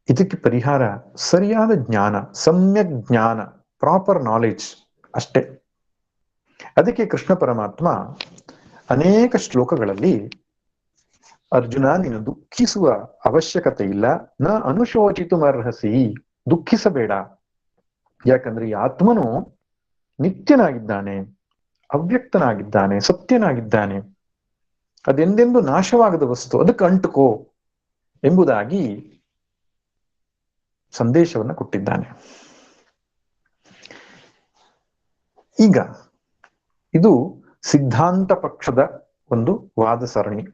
ಇದಕ್ಕೆ ಪರಿಹಾರ ಸರಿಯಾದ ಜ್ಞಾನ, ಸಮ್ಯಕ್ ಜ್ಞಾನ, ಪ್ರಾಪರ್ ನಾಲೆಡ್ಜ್ ಅಷ್ಟೇ. ಅದಕ್ಕೆ ಕೃಷ್ಣ ಪರಮಾತ್ಮ ಅನೇಕ ಶ್ಲೋಕಗಳಲ್ಲಿ ಅರ್ಜುನ, ನೀನು ದುಃಖಿಸುವ ಅವಶ್ಯಕತೆ ಇಲ್ಲ, ನ ಅನುಶೋಚಿತುಮರ್ಹಸಿ, ದುಃಖಿಸಬೇಡ. ಯಾಕಂದ್ರೆ ಈ ಆತ್ಮನು ನಿತ್ಯನಾಗಿದ್ದಾನೆ, ಅವ್ಯಕ್ತನಾಗಿದ್ದಾನೆ, ಸತ್ಯನಾಗಿದ್ದಾನೆ, ಅದೆಂದೆಂದು ನಾಶವಾಗದ ವಸ್ತು, ಅದಕ್ಕೆ ಅಂಟುಕೋ ಎಂಬುದಾಗಿ ಸಂದೇಶವನ್ನು ಕೊಟ್ಟಿದ್ದಾನೆ. ಈಗ ಇದು ಸಿದ್ಧಾಂತ ಪಕ್ಷದ ಒಂದು ವಾದ ಸರಣಿ.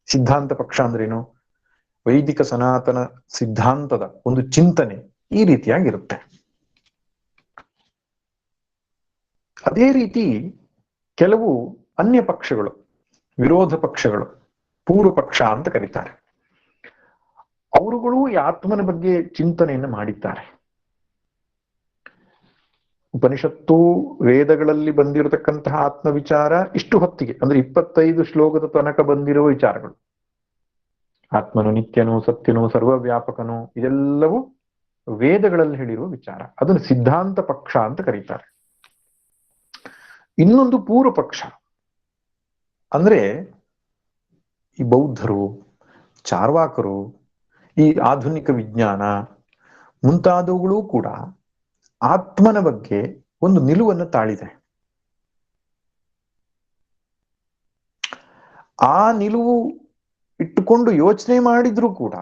ಸಿದ್ಧಾಂತ ಪಕ್ಷ ಅಂದ್ರೇನು? ವೈದಿಕ ಸನಾತನ ಸಿದ್ಧಾಂತದ ಒಂದು ಚಿಂತನೆ ಈ ರೀತಿಯಾಗಿರುತ್ತೆ. ಅದೇ ರೀತಿ ಕೆಲವು ಅನ್ಯ ಪಕ್ಷಗಳು, ವಿರೋಧ ಪಕ್ಷಗಳು, ಪೂರ್ವ ಪಕ್ಷ ಅಂತ ಕರೀತಾರೆ. ಅವರುಗಳು ಈ ಆತ್ಮನ ಬಗ್ಗೆ ಚಿಂತನೆಯನ್ನು ಮಾಡಿದ್ದಾರೆ. ಉಪನಿಷತ್ತು ವೇದಗಳಲ್ಲಿ ಬಂದಿರತಕ್ಕಂತಹ ಆತ್ಮ ವಿಚಾರ ಇಷ್ಟು ಹೊತ್ತಿಗೆ ಅಂದ್ರೆ 25 ಶ್ಲೋಕದ ತನಕ ಬಂದಿರುವ ವಿಚಾರಗಳು. ಆತ್ಮನು ನಿತ್ಯನು, ಸತ್ಯನು, ಸರ್ವವ್ಯಾಪಕನು, ಇದೆಲ್ಲವೂ ವೇದಗಳಲ್ಲಿ ಹೇಳಿರುವ ವಿಚಾರ. ಅದನ್ನು ಸಿದ್ಧಾಂತ ಪಕ್ಷ ಅಂತ ಕರೀತಾರೆ. ಇನ್ನೊಂದು ಪೂರ್ವ ಪಕ್ಷ ಅಂದ್ರೆ ಈ ಬೌದ್ಧರು, ಚಾರ್ವಾಕರು, ಈ ಆಧುನಿಕ ವಿಜ್ಞಾನ ಮುಂತಾದವುಗಳು ಕೂಡ ಆತ್ಮನ ಬಗ್ಗೆ ಒಂದು ನಿಲುವನ್ನು ತಾಳಿದೆ. ಆ ನಿಲುವು ಇಟ್ಟುಕೊಂಡು ಯೋಚನೆ ಮಾಡಿದ್ರೂ ಕೂಡ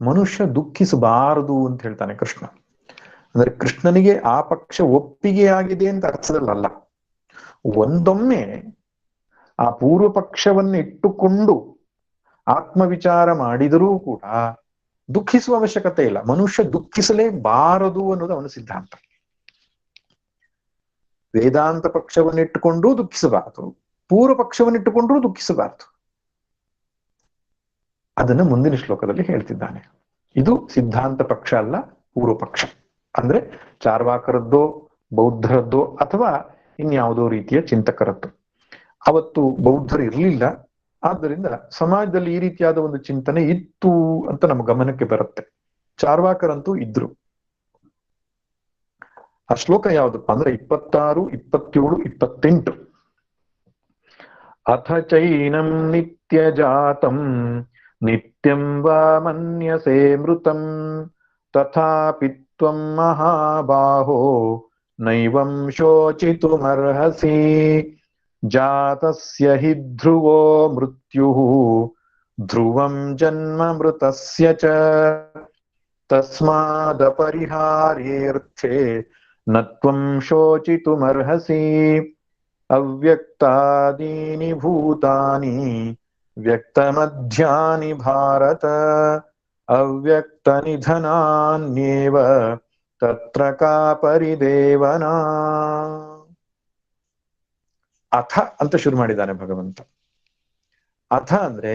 ಮನುಷ್ಯ ದುಃಖಿಸಬಾರದು ಅಂತ ಹೇಳ್ತಾನೆ ಕೃಷ್ಣ. ಅಂದ್ರೆ ಕೃಷ್ಣನಿಗೆ ಆ ಪಕ್ಷ ಒಪ್ಪಿಗೆಯಾಗಿದೆ ಅಂತ ಅರ್ಥದಲ್ಲ. ಒಂದೊಮ್ಮೆ ಆ ಪೂರ್ವ ಪಕ್ಷವನ್ನು ಇಟ್ಟುಕೊಂಡು ಆತ್ಮವಿಚಾರ ಮಾಡಿದರೂ ಕೂಡ ದುಃಖಿಸುವ ಅವಶ್ಯಕತೆ ಇಲ್ಲ. ಮನುಷ್ಯ ದುಃಖಿಸಲೇಬಾರದು ಅನ್ನೋದು ಅವನ ಸಿದ್ಧಾಂತ. ವೇದಾಂತ ಪಕ್ಷವನ್ನಿಟ್ಟುಕೊಂಡೂ ದುಃಖಿಸಬಾರದು, ಪೂರ್ವ ಪಕ್ಷವನ್ನಿಟ್ಟುಕೊಂಡೂ ದುಃಖಿಸಬಾರದು. ಅದನ್ನು ಮುಂದಿನ ಶ್ಲೋಕದಲ್ಲಿ ಹೇಳ್ತಿದ್ದಾನೆ. ಇದು ಸಿದ್ಧಾಂತ ಪಕ್ಷ ಅಲ್ಲ, ಪೂರ್ವ ಪಕ್ಷ. ಅಂದ್ರೆ ಚಾರ್ವಾಕರದ್ದೋ, ಬೌದ್ಧರದ್ದೋ ಅಥವಾ ಇನ್ಯಾವುದೋ ರೀತಿಯ ಚಿಂತಕರದ್ದು. ಅವತ್ತು ಬೌದ್ಧರು ಇರಲಿಲ್ಲ, ಆದ್ದರಿಂದ ಸಮಾಜದಲ್ಲಿ ಈ ರೀತಿಯಾದ ಒಂದು ಚಿಂತನೆ ಇತ್ತು ಅಂತ ನಮ್ಮ ಗಮನಕ್ಕೆ ಬರುತ್ತೆ. ಚಾರ್ವಾಕರಂತೂ ಇದ್ರು. ಆ ಶ್ಲೋಕ ಯಾವ್ದಪ್ಪ ಅಂದ್ರೆ 26, 27, 28. ಅಥ ಚೈನಂ ನಿತ್ಯ ಜಾತಂ ನಿತ್ಯಂ ವಾ ಮನ್ಯಸೇ ಮೃತಂ ತಥಾಪಿ ತ್ವಂ ಮಹಾಬಾಹೋ ನೈವಂ ಶೋಚಿತುಮರ್ಹಸಿ ಜಾತಸ್ಯ ಹಿ ಧ್ರುವೋ ಮೃತ್ಯುಃ ಧ್ರುವಂ ಜನ್ಮ ಮೃತಸ್ಯ ಚ ತಸ್ಮಾದಪರಿಹಾರ್ಯರ್ಥೇ ನ ತ್ವಂ ಶೋಚಿತುಮರ್ಹಸಿ ಅವ್ಯಕ್ತಾದೀನಿ ಭೂತಾನಿ ವ್ಯಕ್ತಮಧ್ಯಾನಿ ಭಾರತ ಅವ್ಯಕ್ತನಿಧನಾನ್ಯೇವ ತತ್ರ ಕಾ ಪರಿದೇವನಾ. ಅಥ ಅಂತ ಶುರು ಮಾಡಿದ್ದಾನೆ ಭಗವಂತ. ಅಥ ಅಂದ್ರೆ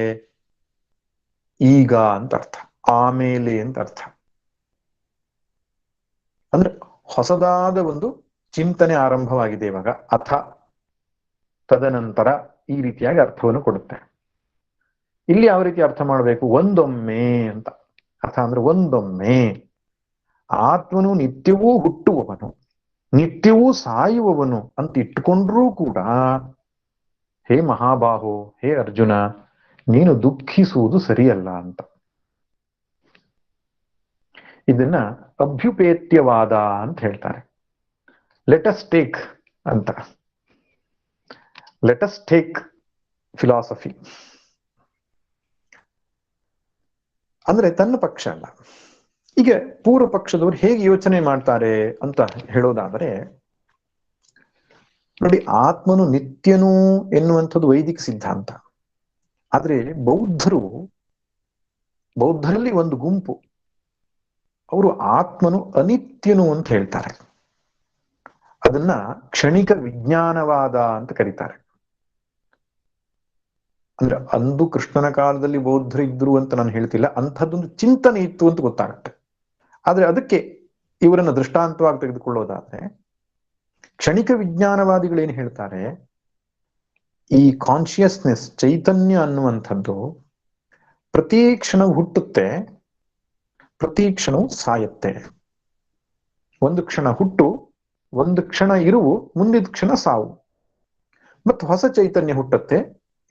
ಈಗ ಅಂತ ಅರ್ಥ, ಆಮೇಲೆ ಅಂತ ಅರ್ಥ. ಅಂದ್ರೆ ಹೊಸದಾದ ಒಂದು ಚಿಂತನೆ ಆರಂಭವಾಗಿದೆ ಇವಾಗ. ಅಥ ತದನಂತರ ಈ ರೀತಿಯಾಗಿ ಅರ್ಥವನ್ನು ಕೊಡುತ್ತೆ. ಇಲ್ಲಿ ಯಾವ ರೀತಿ ಅರ್ಥ ಮಾಡಬೇಕು? ಒಂದೊಮ್ಮೆ ಅಂತ. ಅಥ ಅಂದ್ರೆ ಒಂದೊಮ್ಮೆ. ಆತ್ಮನು ನಿತ್ಯವೂ ಹುಟ್ಟುವವನು, ನಿತ್ಯವೂ ಸಾಯುವವನು ಅಂತ ಇಟ್ಟುಕೊಂಡ್ರೂ ಕೂಡ ಹೇ ಮಹಾಬಾಹೋ, ಹೇ ಅರ್ಜುನ, ನೀನು ದುಃಖಿಸುವುದು ಸರಿಯಲ್ಲ ಅಂತ. ಇದನ್ನ ಅಭ್ಯುಪೇತ್ಯವಾದ ಅಂತ ಹೇಳ್ತಾರೆ. ಲೆಟಸ್ ಟೇಕ್ ಅಂತ, ಲೆಟಸ್ ಟೇಕ್ ಫಿಲಾಸಫಿ. ಅಂದ್ರೆ ತನ್ನ ಪಕ್ಷ ಅಲ್ಲ. ಈಗ ಪೂರ್ವ ಪಕ್ಷದವರು ಹೇಗೆ ಯೋಚನೆ ಮಾಡ್ತಾರೆ ಅಂತ ಹೇಳೋದಾದರೆ ನೋಡಿ, ಆತ್ಮನು ನಿತ್ಯನು ಎನ್ನುವಂಥದ್ದು ವೈದಿಕ ಸಿದ್ಧಾಂತ. ಆದ್ರೆ ಬೌದ್ಧರಲ್ಲಿ ಒಂದು ಗುಂಪು, ಅವರು ಆತ್ಮನು ಅನಿತ್ಯನು ಅಂತ ಹೇಳ್ತಾರೆ. ಅದನ್ನ ಕ್ಷಣಿಕ ವಿಜ್ಞಾನವಾದ ಅಂತ ಕರೀತಾರೆ. ಅಂದ್ರೆ ಅಂದು ಕೃಷ್ಣನ ಕಾಲದಲ್ಲಿ ಬೌದ್ಧರು ಇದ್ರು ಅಂತ ನಾನು ಹೇಳ್ತಿಲ್ಲ, ಅಂಥದ್ದೊಂದು ಚಿಂತನೆ ಇತ್ತು ಅಂತ ಗೊತ್ತಾಗುತ್ತೆ. ಆದ್ರೆ ಅದಕ್ಕೆ ಇವರನ್ನ ದೃಷ್ಟಾಂತವಾಗಿ ತೆಗೆದುಕೊಳ್ಳೋದಾದ್ರೆ ಕ್ಷಣಿಕ ವಿಜ್ಞಾನವಾದಿಗಳೇನು ಹೇಳ್ತಾರೆ, ಈ ಕಾನ್ಶಿಯಸ್ನೆಸ್ ಚೈತನ್ಯ ಅನ್ನುವಂಥದ್ದು ಪ್ರತಿ ಕ್ಷಣವೂ ಹುಟ್ಟುತ್ತೆ, ಪ್ರತಿ ಕ್ಷಣವೂ ಸಾಯುತ್ತೆ. ಒಂದು ಕ್ಷಣ ಹುಟ್ಟು, ಒಂದು ಕ್ಷಣ ಇರುವು, ಮುಂದಿನ ಕ್ಷಣ ಸಾವು. ಮತ್ತು ಹೊಸ ಚೈತನ್ಯ ಹುಟ್ಟುತ್ತೆ,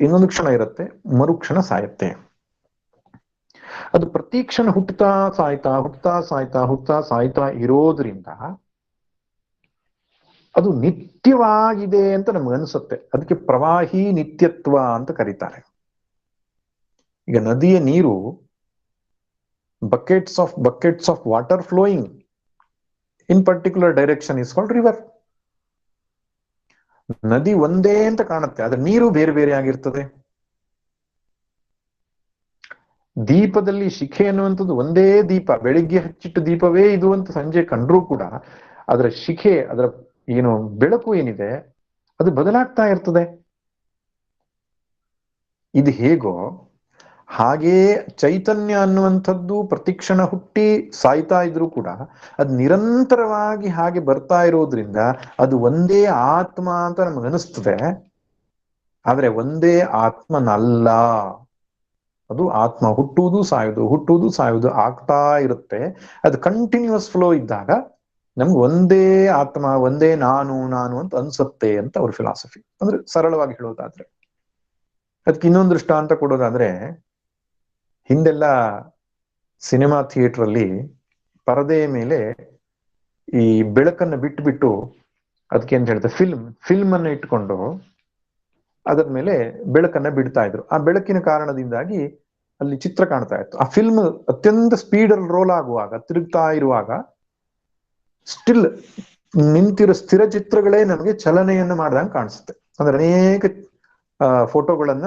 ಇನ್ನೊಂದು ಕ್ಷಣ ಇರುತ್ತೆ, ಮರುಕ್ಷಣ ಸಾಯುತ್ತೆ. ಅದು ಪ್ರತಿ ಕ್ಷಣ ಹುಟ್ಟುತ್ತಾ ಸಾಯ್ತಾ ಹುಟ್ಟುತ್ತಾ ಸಾಯ್ತಾ ಹುಟ್ಟುತ್ತಾ ಸಾಯ್ತಾ ಇರೋದ್ರಿಂದ ಅದು ನಿತ್ಯವಾಗಿದೆ ಅಂತ ನಮಗನ್ಸುತ್ತೆ. ಅದಕ್ಕೆ ಪ್ರವಾಹಿ ನಿತ್ಯತ್ವ ಅಂತ ಕರೀತಾರೆ. ಈಗ ನದಿಯ ನೀರು buckets of water flowing in particular direction is called river. ನದಿ ಒಂದೇ ಅಂತ ಕಾಣುತ್ತೆ, ಆದ್ರೆ ನೀರು ಬೇರೆ ಬೇರೆ ಆಗಿರ್ತದೆ. ದೀಪದಲ್ಲಿ ಶಿಖೆ ಅನ್ನುವಂಥದ್ದು ಒಂದೇ ದೀಪ, ಬೆಳಿಗ್ಗೆ ಹಚ್ಚಿಟ್ಟು ದೀಪವೇ ಇದು ಅಂತ ಸಂಜೆ ಕಂಡ್ರೂ ಕೂಡ ಅದರ ಶಿಖೆ, ಅದರ ಏನು ಬೆಳಕು ಏನಿದೆ ಅದು ಬದಲಾಗ್ತಾ ಇರ್ತದೆ. ಇದು ಹೇಗೋ ಹಾಗೇ ಚೈತನ್ಯ ಅನ್ನುವಂಥದ್ದು ಪ್ರತಿಕ್ಷಣ ಹುಟ್ಟಿ ಸಾಯ್ತಾ ಇದ್ರೂ ಕೂಡ ಅದು ನಿರಂತರವಾಗಿ ಹಾಗೆ ಬರ್ತಾ ಇರೋದ್ರಿಂದ ಅದು ಒಂದೇ ಆತ್ಮ ಅಂತ ನಮಗನಿಸ್ತದೆ. ಆದ್ರೆ ಒಂದೇ ಆತ್ಮನಲ್ಲ. ಅದು ಆತ್ಮ ಹುಟ್ಟುವುದು ಸಾಯುವುದು ಆಗ್ತಾ ಇರುತ್ತೆ. ಅದು ಕಂಟಿನ್ಯೂಸ್ ಫ್ಲೋ ಇದ್ದಾಗ ನಮ್ಗೆ ಒಂದೇ ಆತ್ಮ, ಒಂದೇ ನಾನು ಅಂತ ಅನ್ಸುತ್ತೆ ಅಂತ ಅವ್ರ ಫಿಲಾಸಫಿ. ಅಂದ್ರೆ ಸರಳವಾಗಿ ಹೇಳೋದಾದ್ರೆ, ಅದಕ್ಕೆ ಇನ್ನೊಂದು ದೃಷ್ಟಾಂತ ಕೊಡೋದಾದ್ರೆ, ಹಿಂದೆಲ್ಲ ಸಿನಿಮಾ ಥಿಯೇಟರ್ ಅಲ್ಲಿ ಪರದೆಯ ಮೇಲೆ ಈ ಬೆಳಕನ್ನು ಬಿಟ್ಟು ಅದಕ್ಕೆ ಅಂತ ಹೇಳ್ತಾರೆ ಫಿಲ್ಮ್ ಅನ್ನು ಇಟ್ಕೊಂಡು ಅದರ ಮೇಲೆ ಬೆಳಕನ್ನ ಬಿಡ್ತಾ ಇದ್ರು. ಆ ಬೆಳಕಿನ ಕಾರಣದಿಂದಾಗಿ ಅಲ್ಲಿ ಚಿತ್ರ ಕಾಣ್ತಾ ಇತ್ತು. ಆ ಫಿಲ್ಮ್ ಅತ್ಯಂತ ಸ್ಪೀಡಲ್ಲಿ ರೋಲ್ ಆಗುವಾಗ, ತಿರುಗ್ತಾ ಇರುವಾಗ ಸ್ಟಿಲ್ ನಿಂತಿರೋ ಸ್ಥಿರ ಚಿತ್ರಗಳೇ ನಮಗೆ ಚಲನೆಯನ್ನು ಮಾಡ್ದಂಗೆ ಕಾಣಿಸುತ್ತೆ. ಅಂದ್ರೆ ಅನೇಕ ಫೋಟೋಗಳನ್ನ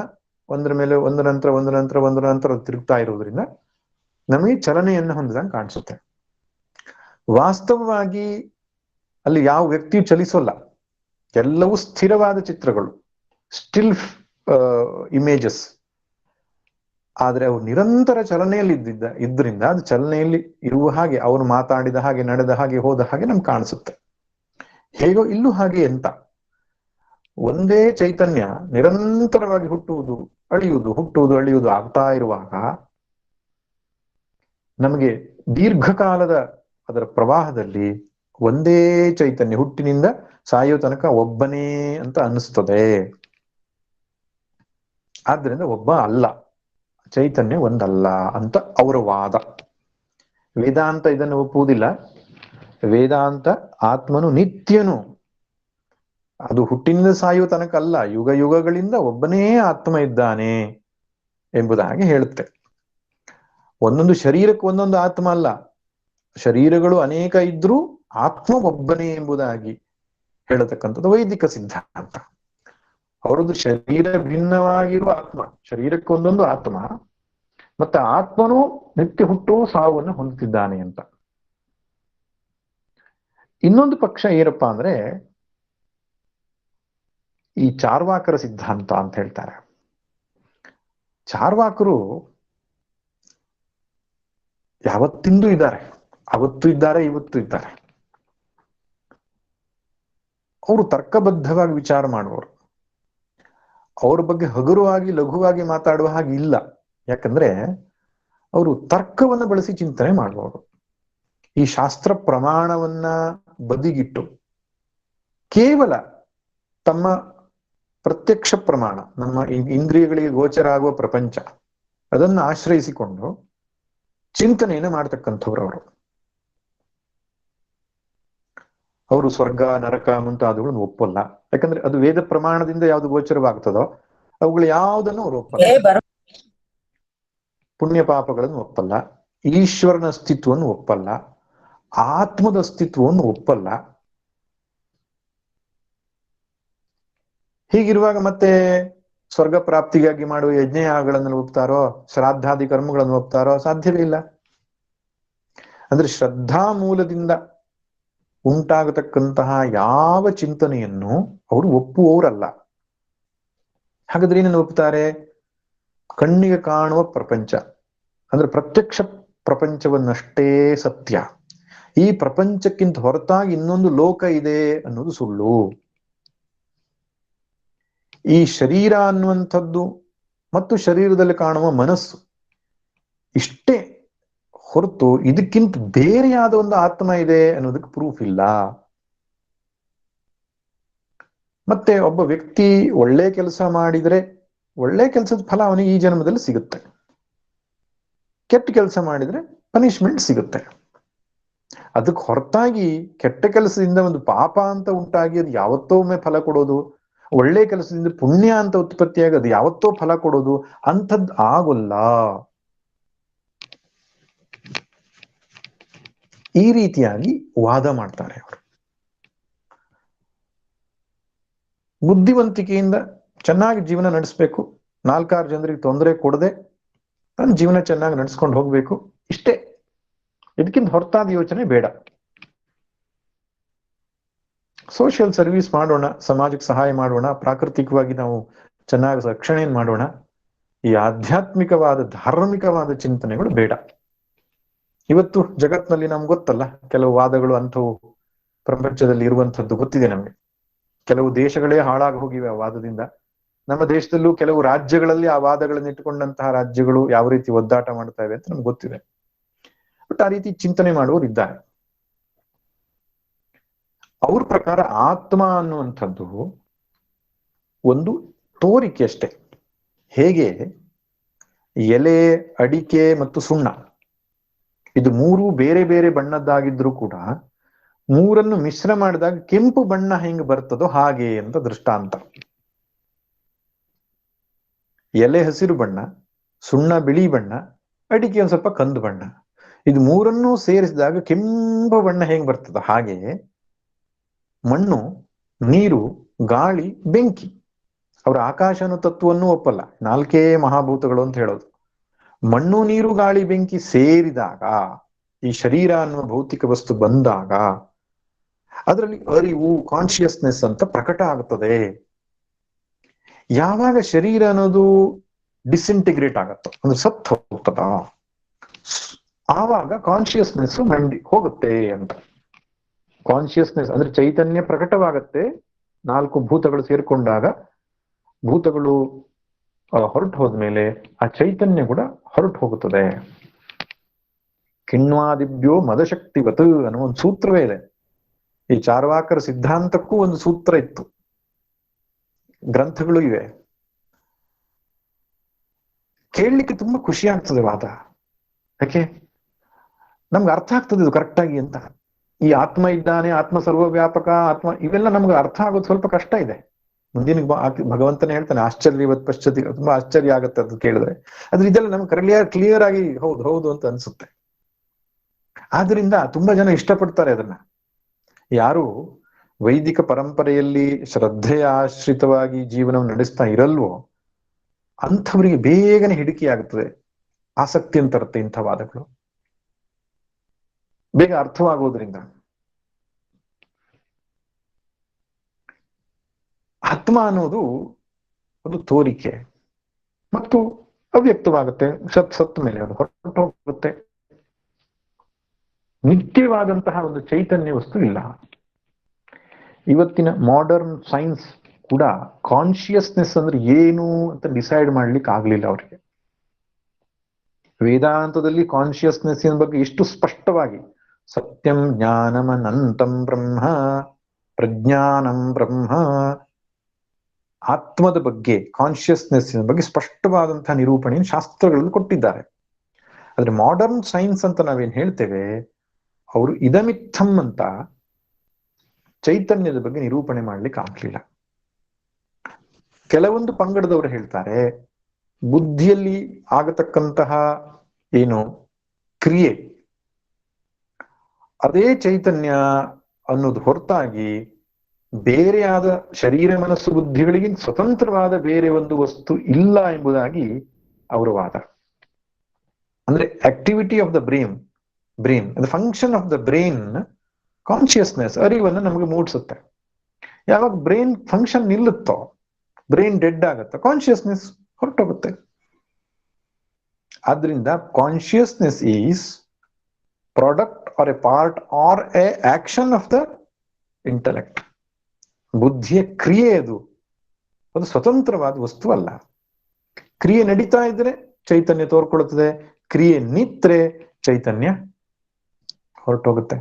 ಒಂದರ ಮೇಲೆ ಒಂದರ ನಂತರ ತಿರುಗ್ತಾ ಇರೋದ್ರಿಂದ ನಮಗೆ ಚಲನೆಯನ್ನು ಹೊಂದಿದಂಗೆ ಕಾಣಿಸುತ್ತೆ. ವಾಸ್ತವವಾಗಿ ಅಲ್ಲಿ ಯಾವ ವ್ಯಕ್ತಿಯು ಚಲಿಸೋಲ್ಲ, ಎಲ್ಲವೂ ಸ್ಥಿರವಾದ ಚಿತ್ರಗಳು, ಸ್ಟಿಲ್ ಇಮೇಜಸ್. ಆದ್ರೆ ಅವ್ರು ನಿರಂತರ ಚಲನೆಯಲ್ಲಿ ಇದ್ರಿಂದ ಅದು ಚಲನೆಯಲ್ಲಿ ಇರುವ ಹಾಗೆ, ಅವನು ಮಾತಾಡಿದ ಹಾಗೆ, ನಡೆದ ಹಾಗೆ, ಹೋದ ಹಾಗೆ ನಮ್ಗೆ ಕಾಣಿಸುತ್ತೆ. ಹೇಗೋ ಇಲ್ಲೂ ಹಾಗೆ ಅಂತ ಒಂದೇ ಚೈತನ್ಯ ನಿರಂತರವಾಗಿ ಹುಟ್ಟುವುದು ಅಳಿಯುವುದು ಆಗ್ತಾ ಇರುವಾಗ ನಮಗೆ ದೀರ್ಘಕಾಲದ ಅದರ ಪ್ರವಾಹದಲ್ಲಿ ಒಂದೇ ಚೈತನ್ಯ ಹುಟ್ಟಿನಿಂದ ಸಾಯೋ ತನಕ ಒಬ್ಬನೇ ಅಂತ ಅನಿಸ್ತದೆ. ಆದ್ರಿಂದ ಒಬ್ಬ ಅಲ್ಲ, ಚೈತನ್ಯ ಒಂದಲ್ಲ ಅಂತ ಅವರ ವಾದ. ವೇದಾಂತ ಇದನ್ನು ಒಪ್ಪುವುದಿಲ್ಲ. ವೇದಾಂತ ಆತ್ಮನು ನಿತ್ಯನು, ಅದು ಹುಟ್ಟಿನಿಂದ ಸಾಯುವ ತನಕ ಅಲ್ಲ, ಯುಗ ಯುಗಗಳಿಂದ ಒಬ್ಬನೇ ಆತ್ಮ ಇದ್ದಾನೆ ಎಂಬುದಾಗಿ ಹೇಳುತ್ತೆ. ಒಂದೊಂದು ಶರೀರಕ್ಕೆ ಒಂದೊಂದು ಆತ್ಮ ಅಲ್ಲ, ಶರೀರಗಳು ಅನೇಕ ಇದ್ರೂ ಆತ್ಮ ಒಬ್ಬನೇ ಎಂಬುದಾಗಿ ಹೇಳತಕ್ಕಂಥದ್ದು ವೈದಿಕ ಸಿದ್ಧಾಂತ. ಅವರದ್ದು ಶರೀರ ಭಿನ್ನವಾಗಿರುವ ಆತ್ಮ, ಶರೀರಕ್ಕೊಂದೊಂದು ಆತ್ಮ, ಮತ್ತೆ ಆತ್ಮನು ನಿತ್ಯ ಹುಟ್ಟು ಸಾವನ್ನು ಹೊಂದುತ್ತಿದ್ದಾನೆ ಅಂತ. ಇನ್ನೊಂದು ಪಕ್ಷ ಏನಪ್ಪಾ ಅಂದ್ರೆ ಈ ಚಾರ್ವಾಕರ ಸಿದ್ಧಾಂತ ಅಂತ ಹೇಳ್ತಾರೆ. ಚಾರ್ವಾಕರು ಯಾವತ್ತಿಂದೂ ಇದ್ದಾರೆ, ಅವತ್ತು ಇದ್ದಾರೆ, ಇವತ್ತು ಇದ್ದಾರೆ. ಅವರು ತರ್ಕಬದ್ಧವಾಗಿ ವಿಚಾರ ಮಾಡುವವರು. ಅವ್ರ ಬಗ್ಗೆ ಹಗುರವಾಗಿ ಲಘುವಾಗಿ ಮಾತಾಡುವ ಹಾಗೆ ಇಲ್ಲ. ಯಾಕಂದ್ರೆ ಅವರು ತರ್ಕವನ್ನು ಬಳಸಿ ಚಿಂತನೆ ಮಾಡುವವರು. ಈ ಶಾಸ್ತ್ರ ಪ್ರಮಾಣವನ್ನ ಬದಿಗಿಟ್ಟು ಕೇವಲ ತಮ್ಮ ಪ್ರತ್ಯಕ್ಷ ಪ್ರಮಾಣ, ನಮ್ಮ ಇಂದ್ರಿಯಗಳಿಗೆ ಗೋಚರ ಆಗುವ ಪ್ರಪಂಚ, ಅದನ್ನು ಆಶ್ರಯಿಸಿಕೊಂಡು ಚಿಂತನೆಯನ್ನು ಮಾಡ್ತಕ್ಕಂಥವ್ರು ಅವರು. ಅವರು ಸ್ವರ್ಗ ನರಕ ಮುಂತಾದವುಗಳನ್ನು ಒಪ್ಪಲ್ಲ. ಯಾಕಂದ್ರೆ ಅದು ವೇದ ಪ್ರಮಾಣದಿಂದ ಯಾವ್ದು ಗೋಚರವಾಗ್ತದೋ ಅವುಗಳು ಯಾವುದನ್ನು ಅವರು ಒಪ್ಪಲ್ಲ. ಪುಣ್ಯ ಪಾಪಗಳನ್ನು ಒಪ್ಪಲ್ಲ, ಈಶ್ವರನ ಅಸ್ತಿತ್ವವನ್ನು ಒಪ್ಪಲ್ಲ, ಆತ್ಮದ ಅಸ್ತಿತ್ವವನ್ನು ಒಪ್ಪಲ್ಲ. ಹೀಗಿರುವಾಗ ಮತ್ತೆ ಸ್ವರ್ಗ ಪ್ರಾಪ್ತಿಗಾಗಿ ಮಾಡುವ ಯಜ್ಞಗಳನ್ನು ಒಪ್ತಾರೋ, ಶ್ರಾದ್ದಾದಿ ಕರ್ಮಗಳನ್ನು ಒಪ್ತಾರೋ? ಸಾಧ್ಯವೇ ಇಲ್ಲ. ಅಂದ್ರೆ ಶ್ರದ್ಧಾ ಮೂಲದಿಂದ ಉಂಟಾಗತಕ್ಕಂತಹ ಯಾವ ಚಿಂತನೆಯನ್ನು ಅವರು ಒಪ್ಪುವವರಲ್ಲ. ಹಾಗಾದ್ರೆ ಏನನ್ನು ಒಪ್ತಾರೆ? ಕಣ್ಣಿಗೆ ಕಾಣುವ ಪ್ರಪಂಚ ಅಂದ್ರೆ ಪ್ರತ್ಯಕ್ಷ ಪ್ರಪಂಚವನ್ನಷ್ಟೇ ಸತ್ಯ. ಈ ಪ್ರಪಂಚಕ್ಕಿಂತ ಹೊರತಾಗಿ ಇನ್ನೊಂದು ಲೋಕ ಇದೆ ಅನ್ನೋದು ಸುಳ್ಳು. ಈ ಶರೀರ ಅನ್ನುವಂಥದ್ದು ಮತ್ತು ಶರೀರದಲ್ಲಿ ಕಾಣುವ ಮನಸ್ಸು ಇಷ್ಟೇ ಹೊರತು ಇದಕ್ಕಿಂತ ಬೇರೆಯಾದ ಒಂದು ಆತ್ಮ ಇದೆ ಅನ್ನೋದಕ್ಕೆ ಪ್ರೂಫ್ ಇಲ್ಲ. ಮತ್ತೆ ಒಬ್ಬ ವ್ಯಕ್ತಿ ಒಳ್ಳೆ ಕೆಲಸ ಮಾಡಿದ್ರೆ ಒಳ್ಳೆ ಕೆಲಸದ ಫಲ ಅವನಿಗೆ ಈ ಜನ್ಮದಲ್ಲಿ ಸಿಗುತ್ತೆ, ಕೆಟ್ಟ ಕೆಲಸ ಮಾಡಿದ್ರೆ ಪನಿಷ್ಮೆಂಟ್ ಸಿಗುತ್ತೆ. ಅದಕ್ಕೆ ಹೊರತಾಗಿ ಕೆಟ್ಟ ಕೆಲಸದಿಂದ ಒಂದು ಪಾಪ ಅಂತ ಉಂಟಾಗಿ ಅದು ಯಾವತ್ತೋ ಒಮ್ಮೆ ಫಲ ಕೊಡೋದು, ಒಳ್ಳೆ ಕೆಲಸದಿಂದ ಪುಣ್ಯ ಅಂತ ಉತ್ಪತ್ತಿಯಾಗಿ ಅದು ಯಾವತ್ತೋ ಫಲ ಕೊಡೋದು ಅಂಥದ್ದು ಆಗೋಲ್ಲ. ಈ ರೀತಿಯಾಗಿ ವಾದ ಮಾಡ್ತಾರೆ ಅವರು. ಬುದ್ಧಿವಂತಿಕೆಯಿಂದ ಚೆನ್ನಾಗಿ ಜೀವನ ನಡೆಸಬೇಕು, 4-6 ಜನರಿಗೆ ತೊಂದರೆ ಕೊಡದೆ ನನ್ನ ಜೀವನ ಚೆನ್ನಾಗಿ ನಡೆಸ್ಕೊಂಡು ಹೋಗ್ಬೇಕು, ಇಷ್ಟೇ. ಇದಕ್ಕಿಂತ ಹೊರತಾದ ಯೋಚನೆ ಬೇಡ. ಸೋಷಿಯಲ್ ಸರ್ವಿಸ್ ಮಾಡೋಣ, ಸಮಾಜಕ್ಕೆ ಸಹಾಯ ಮಾಡೋಣ, ಪ್ರಾಕೃತಿಕವಾಗಿ ನಾವು ಚೆನ್ನಾಗಿ ರಕ್ಷಣೆ ಮಾಡೋಣ. ಈ ಆಧ್ಯಾತ್ಮಿಕವಾದ ಧಾರ್ಮಿಕವಾದ ಚಿಂತನೆಗಳು ಬೇಡ. ಇವತ್ತು ಜಗತ್ನಲ್ಲಿ ನಮ್ಗೆ ಗೊತ್ತಲ್ಲ, ಕೆಲವು ವಾದಗಳು ಅಂಥವು ಪ್ರಪಂಚದಲ್ಲಿ ಇರುವಂಥದ್ದು ಗೊತ್ತಿದೆ ನಮ್ಗೆ. ಕೆಲವು ದೇಶಗಳೇ ಹಾಳಾಗಿ ಹೋಗಿವೆ ಆ ವಾದದಿಂದ. ನಮ್ಮ ದೇಶದಲ್ಲೂ ಕೆಲವು ರಾಜ್ಯಗಳಲ್ಲಿ ಆ ವಾದಗಳನ್ನು ಇಟ್ಟುಕೊಂಡಂತಹ ರಾಜ್ಯಗಳು ಯಾವ ರೀತಿ ಒದ್ದಾಟ ಮಾಡ್ತಾ ಇವೆ ಅಂತ ನಮ್ಗೆ ಗೊತ್ತಿದೆ. ಬಟ್ ಆ ರೀತಿ ಚಿಂತನೆ ಮಾಡುವವರು ಇದ್ದಾರೆ. ಅವ್ರ ಪ್ರಕಾರ ಆತ್ಮ ಅನ್ನುವಂಥದ್ದು ಒಂದು ತೋರಿಕೆ ಅಷ್ಟೆ. ಹೇಗೆ ಎಲೆ, ಅಡಿಕೆ ಮತ್ತು ಸುಣ್ಣ ಇದು 3 ಬೇರೆ ಬೇರೆ ಬಣ್ಣದ್ದಾಗಿದ್ರು ಕೂಡ ಮೂರನ್ನು ಮಿಶ್ರ ಮಾಡಿದಾಗ ಕೆಂಪು ಬಣ್ಣ ಹೆಂಗ್ ಬರ್ತದೋ ಹಾಗೆ ಅಂತ ದೃಷ್ಟಾಂತ. ಎಲೆ ಹಸಿರು ಬಣ್ಣ, ಸುಣ್ಣ ಬಿಳಿ ಬಣ್ಣ, ಅಡಿಕೆ ಒಂದ್ ಸ್ವಲ್ಪ ಕಂದು ಬಣ್ಣ. ಇದು ಮೂರನ್ನೂ ಸೇರಿಸಿದಾಗ ಕೆಂಪು ಬಣ್ಣ ಹೆಂಗ್ ಬರ್ತದ ಹಾಗೆ ಮಣ್ಣು, ನೀರು, ಗಾಳಿ, ಬೆಂಕಿ. ಅವ್ರ ಆಕಾಶ ಅನ್ನೋ ತತ್ವವನ್ನು ಒಪ್ಪಲ್ಲ, 4 ಮಹಾಭೂತಗಳು ಅಂತ ಹೇಳೋದು. ಮಣ್ಣು, ನೀರು, ಗಾಳಿ, ಬೆಂಕಿ ಸೇರಿದಾಗ, ಈ ಶರೀರ ಅನ್ನುವ ಭೌತಿಕ ವಸ್ತು ಬಂದಾಗ ಅದರಲ್ಲಿ ಅರಿವು, ಕಾನ್ಶಿಯಸ್ನೆಸ್ ಅಂತ ಪ್ರಕಟ ಆಗ್ತದೆ. ಯಾವಾಗ ಶರೀರ ಅನ್ನೋದು ಡಿಸ್ಇಂಟಿಗ್ರೇಟ್ ಆಗತ್ತೋ, ಅಂದ್ರೆ ಸತ್ತು ಹೋಗ್ತದ, ಆವಾಗ ಕಾನ್ಶಿಯಸ್ನೆಸ್ ಹೋಗುತ್ತೆ ಅಂತ. ಕಾನ್ಶಿಯಸ್ನೆಸ್ ಅಂದ್ರೆ ಚೈತನ್ಯ ಪ್ರಕಟವಾಗತ್ತೆ. 4 ಭೂತಗಳು ಸೇರ್ಕೊಂಡಾಗ ಭೂತಗಳು ಹೊರಟು ಹೋದ್ಮೇಲೆ ಆ ಚೈತನ್ಯ ಕೂಡ ಹೊರಟು ಹೋಗುತ್ತದೆ. ಕಿಣ್ವಾದಿಭ್ಯೋ ಮದಶಕ್ತಿವತ್ ಅನ್ನೋ ಒಂದು ಸೂತ್ರವೇ ಇದೆ. ಈ ಚಾರ್ವಾಕರ ಸಿದ್ಧಾಂತಕ್ಕೂ ಒಂದು ಸೂತ್ರ ಇತ್ತು, ಗ್ರಂಥಗಳು ಇವೆ. ಕೇಳಲಿಕ್ಕೆ ತುಂಬಾ ಖುಷಿ ಆಗ್ತದೆ ವಾದ. ಯಾಕೆ ನಮ್ಗೆ ಅರ್ಥ ಆಗ್ತದೆ ಇದು ಕರೆಕ್ಟ್ ಆಗಿ ಅಂತ. ಈ ಆತ್ಮ ಇದ್ದಾನೆ, ಆತ್ಮ ಸರ್ವವ್ಯಾಪಕ, ಆತ್ಮ, ಇವೆಲ್ಲ ನಮ್ಗೆ ಅರ್ಥ ಆಗೋದು ಸ್ವಲ್ಪ ಕಷ್ಟ ಇದೆ. ಮುಂದಿನ ಭಗವಂತನೇ ಹೇಳ್ತಾನೆ ಆಶ್ಚರ್ಯವತ್ ಪಶ್ಚಾತಿ, ತುಂಬಾ ಆಶ್ಚರ್ಯ ಆಗತ್ತೆ ಅದು ಕೇಳಿದ್ರೆ. ಆದ್ರೆ ಇದೆಲ್ಲ ನಮ್ಗೆ ಕ್ಲಿಯರ್ ಆಗಿ ಹೌದು ಹೌದು ಅಂತ ಅನ್ಸುತ್ತೆ. ಆದ್ರಿಂದ ತುಂಬಾ ಜನ ಇಷ್ಟಪಡ್ತಾರೆ ಅದನ್ನ. ಯಾರು ವೈದಿಕ ಪರಂಪರೆಯಲ್ಲಿ ಶ್ರದ್ಧೆಯ ಆಶ್ರಿತವಾಗಿ ಜೀವನವನ್ನು ನಡೆಸ್ತಾ ಇರಲ್ವೋ ಅಂಥವರಿಗೆ ಬೇಗನೆ ಹಿಡಿಕೆ ಆಗುತ್ತದೆ, ಆಸಕ್ತಿ ಅಂತ ತರುತ್ತೆ ಇಂಥ ವಾದಗಳು, ಬೇಗ ಅರ್ಥವಾಗೋದ್ರಿಂದ. ಆತ್ಮ ಅನ್ನೋದು ಒಂದು ತೋರಿಕೆ ಮತ್ತು ಅವ್ಯಕ್ತವಾಗುತ್ತೆ. ಸತ್ತ ಮೇಲೆ ಅದು ಹೊರಟು ಹೋಗುತ್ತೆ. ನಿತ್ಯವಾದಂತಹ ಒಂದು ಚೈತನ್ಯ ವಸ್ತು ಇಲ್ಲ. ಇವತ್ತಿನ ಮಾಡರ್ನ್ ಸೈನ್ಸ್ ಕೂಡ ಕಾನ್ಶಿಯಸ್ನೆಸ್ ಅಂದ್ರೆ ಏನು ಅಂತ ಡಿಸೈಡ್ ಮಾಡ್ಲಿಕ್ಕೆ ಆಗ್ಲಿಲ್ಲ ಅವರಿಗೆ. ವೇದಾಂತದಲ್ಲಿ ಕಾನ್ಶಿಯಸ್ನೆಸ್ ಬಗ್ಗೆ ಎಷ್ಟು ಸ್ಪಷ್ಟವಾಗಿ ಸತ್ಯಂ ಜ್ಞಾನಮನಂತಂ ಬ್ರಹ್ಮ ಪ್ರಜ್ಞಾನಂ ಬ್ರಹ್ಮ, ಆತ್ಮದ ಬಗ್ಗೆ, ಕಾನ್ಶಿಯಸ್ನೆಸ್ ಬಗ್ಗೆ ಸ್ಪಷ್ಟವಾದಂತಹ ನಿರೂಪಣೆಯನ್ನು ಶಾಸ್ತ್ರಗಳಲ್ಲಿ ಕೊಟ್ಟಿದ್ದಾರೆ. ಆದ್ರೆ ಮಾಡರ್ನ್ ಸೈನ್ಸ್ ಅಂತ ನಾವೇನ್ ಹೇಳ್ತೇವೆ, ಅವರು ಇದಮಿತ್ತಂ ಅಂತ ಚೈತನ್ಯದ ಬಗ್ಗೆ ನಿರೂಪಣೆ ಮಾಡ್ಲಿಕ್ಕೆ ಆಗ್ಲಿಲ್ಲ. ಕೆಲವೊಂದು ಪಂಗಡದವರು ಹೇಳ್ತಾರೆ ಬುದ್ಧಿಯಲ್ಲಿ ಆಗತಕ್ಕಂತಹ ಏನು ಕ್ರಿಯೆ ಅದೇ ಚೈತನ್ಯ ಅನ್ನೋದು ಹೊರತಾಗಿ ಬೇರೆಯಾದ ಶರೀರ, ಮನಸ್ಸು, ಬುದ್ಧಿಗಳಿಗೆ ಸ್ವತಂತ್ರವಾದ ಬೇರೆ ಒಂದು ವಸ್ತು ಇಲ್ಲ ಎಂಬುದಾಗಿ ಅವರ ವಾದ. ಅಂದ್ರೆ activity of the brain the function of the brain, consciousness, ಅರಿವನ್ನು ನಮಗೆ ಮೂಡಿಸುತ್ತೆ. ಯಾವಾಗ ಬ್ರೈನ್ ಫಂಕ್ಷನ್ ನಿಲ್ಲುತ್ತೋ, ಬ್ರೈನ್ ಡೆಡ್ ಆಗುತ್ತೋ, ಕಾನ್ಶಿಯಸ್ನೆಸ್ ಹೊರಟೋಗುತ್ತೆ. ಆದ್ರಿಂದ consciousness is product or a part or a action of the intellect. ಬುದ್ಧಿಯ ಕ್ರಿಯೆ ಅದು, ಒಂದು ಸ್ವತಂತ್ರವಾದ ವಸ್ತು ಅಲ್ಲ. ಕ್ರಿಯೆ ನಡೀತಾ ಇದ್ರೆ ಚೈತನ್ಯ ತೋರ್ಕೊಳ್ಳುತ್ತದೆ, ಕ್ರಿಯೆ ನಿತ್ರೆ ಚೈತನ್ಯ ಹೊರಟೋಗುತ್ತೆ.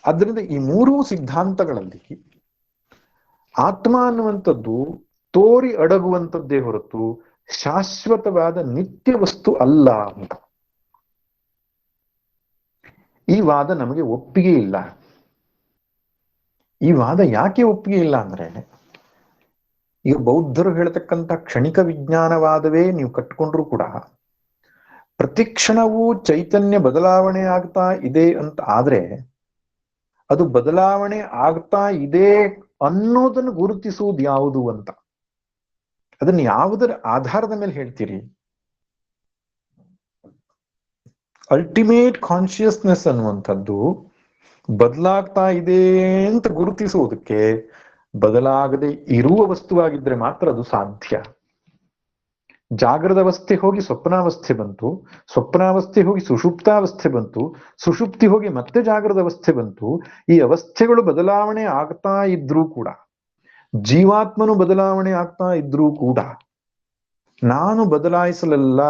ಆದ್ರಿಂದ ಈ ಮೂರೂ ಸಿದ್ಧಾಂತಗಳಲ್ಲಿ ಆತ್ಮ ಅನ್ನುವಂಥದ್ದು ತೋರಿ ಅಡಗುವಂಥದ್ದೇ ಹೊರತು ಶಾಶ್ವತವಾದ ನಿತ್ಯ ವಸ್ತು ಅಲ್ಲ ಅಂತ. ಈ ವಾದ ನಮಗೆ ಒಪ್ಪಿಗೆ ಇಲ್ಲ. ಈ ವಾದ ಯಾಕೆ ಒಪ್ಪಿಗೆ ಇಲ್ಲ ಅಂದ್ರೆ, ಈಗ ಬೌದ್ಧರು ಹೇಳ್ತಕ್ಕಂಥ ಕ್ಷಣಿಕ ವಿಜ್ಞಾನವಾದವೇ ನೀವು ಕಟ್ಕೊಂಡ್ರು ಕೂಡ ಪ್ರತಿಕ್ಷಣವೂ ಚೈತನ್ಯ ಬದಲಾವಣೆ ಆಗ್ತಾ ಇದೆ ಅಂತ ಆದ್ರೆ, ಅದು ಬದಲಾವಣೆ ಆಗ್ತಾ ಇದೆ ಅನ್ನೋದನ್ನು ಗುರುತಿಸುವುದು ಯಾವುದು ಅಂತ, ಅದನ್ನ ಯಾವುದರ ಆಧಾರದ ಮೇಲೆ ಹೇಳ್ತೀರಿ? ಅಲ್ಟಿಮೇಟ್ ಕಾನ್ಶಿಯಸ್ನೆಸ್ ಅನ್ನುವಂಥದ್ದು ಬದಲಾಗ್ತಾ ಇದೆ ಅಂತ ಗುರುತಿಸುವುದಕ್ಕೆ ಬದಲಾಗದೆ ಇರುವ ವಸ್ತುವಾಗಿದ್ರೆ ಮಾತ್ರ ಅದು ಸಾಧ್ಯ. ಜಾಗೃತ ಅವಸ್ಥೆ ಹೋಗಿ ಸ್ವಪ್ನಾವಸ್ಥೆ ಬಂತು, ಸ್ವಪ್ನಾವಸ್ಥೆ ಹೋಗಿ ಸುಷುಪ್ತಾವಸ್ಥೆ ಬಂತು, ಸುಷುಪ್ತಿ ಹೋಗಿ ಮತ್ತೆ ಜಾಗೃತ ಅವಸ್ಥೆ ಬಂತು. ಈ ಅವಸ್ಥೆಗಳು ಬದಲಾವಣೆ ಆಗ್ತಾ ಇದ್ರೂ ಕೂಡ, ಜೀವಾತ್ಮನು ಬದಲಾವಣೆ ಆಗ್ತಾ ಇದ್ರೂ ಕೂಡ, ನಾನು ಬದಲಾಯಿಸಲಲ್ಲ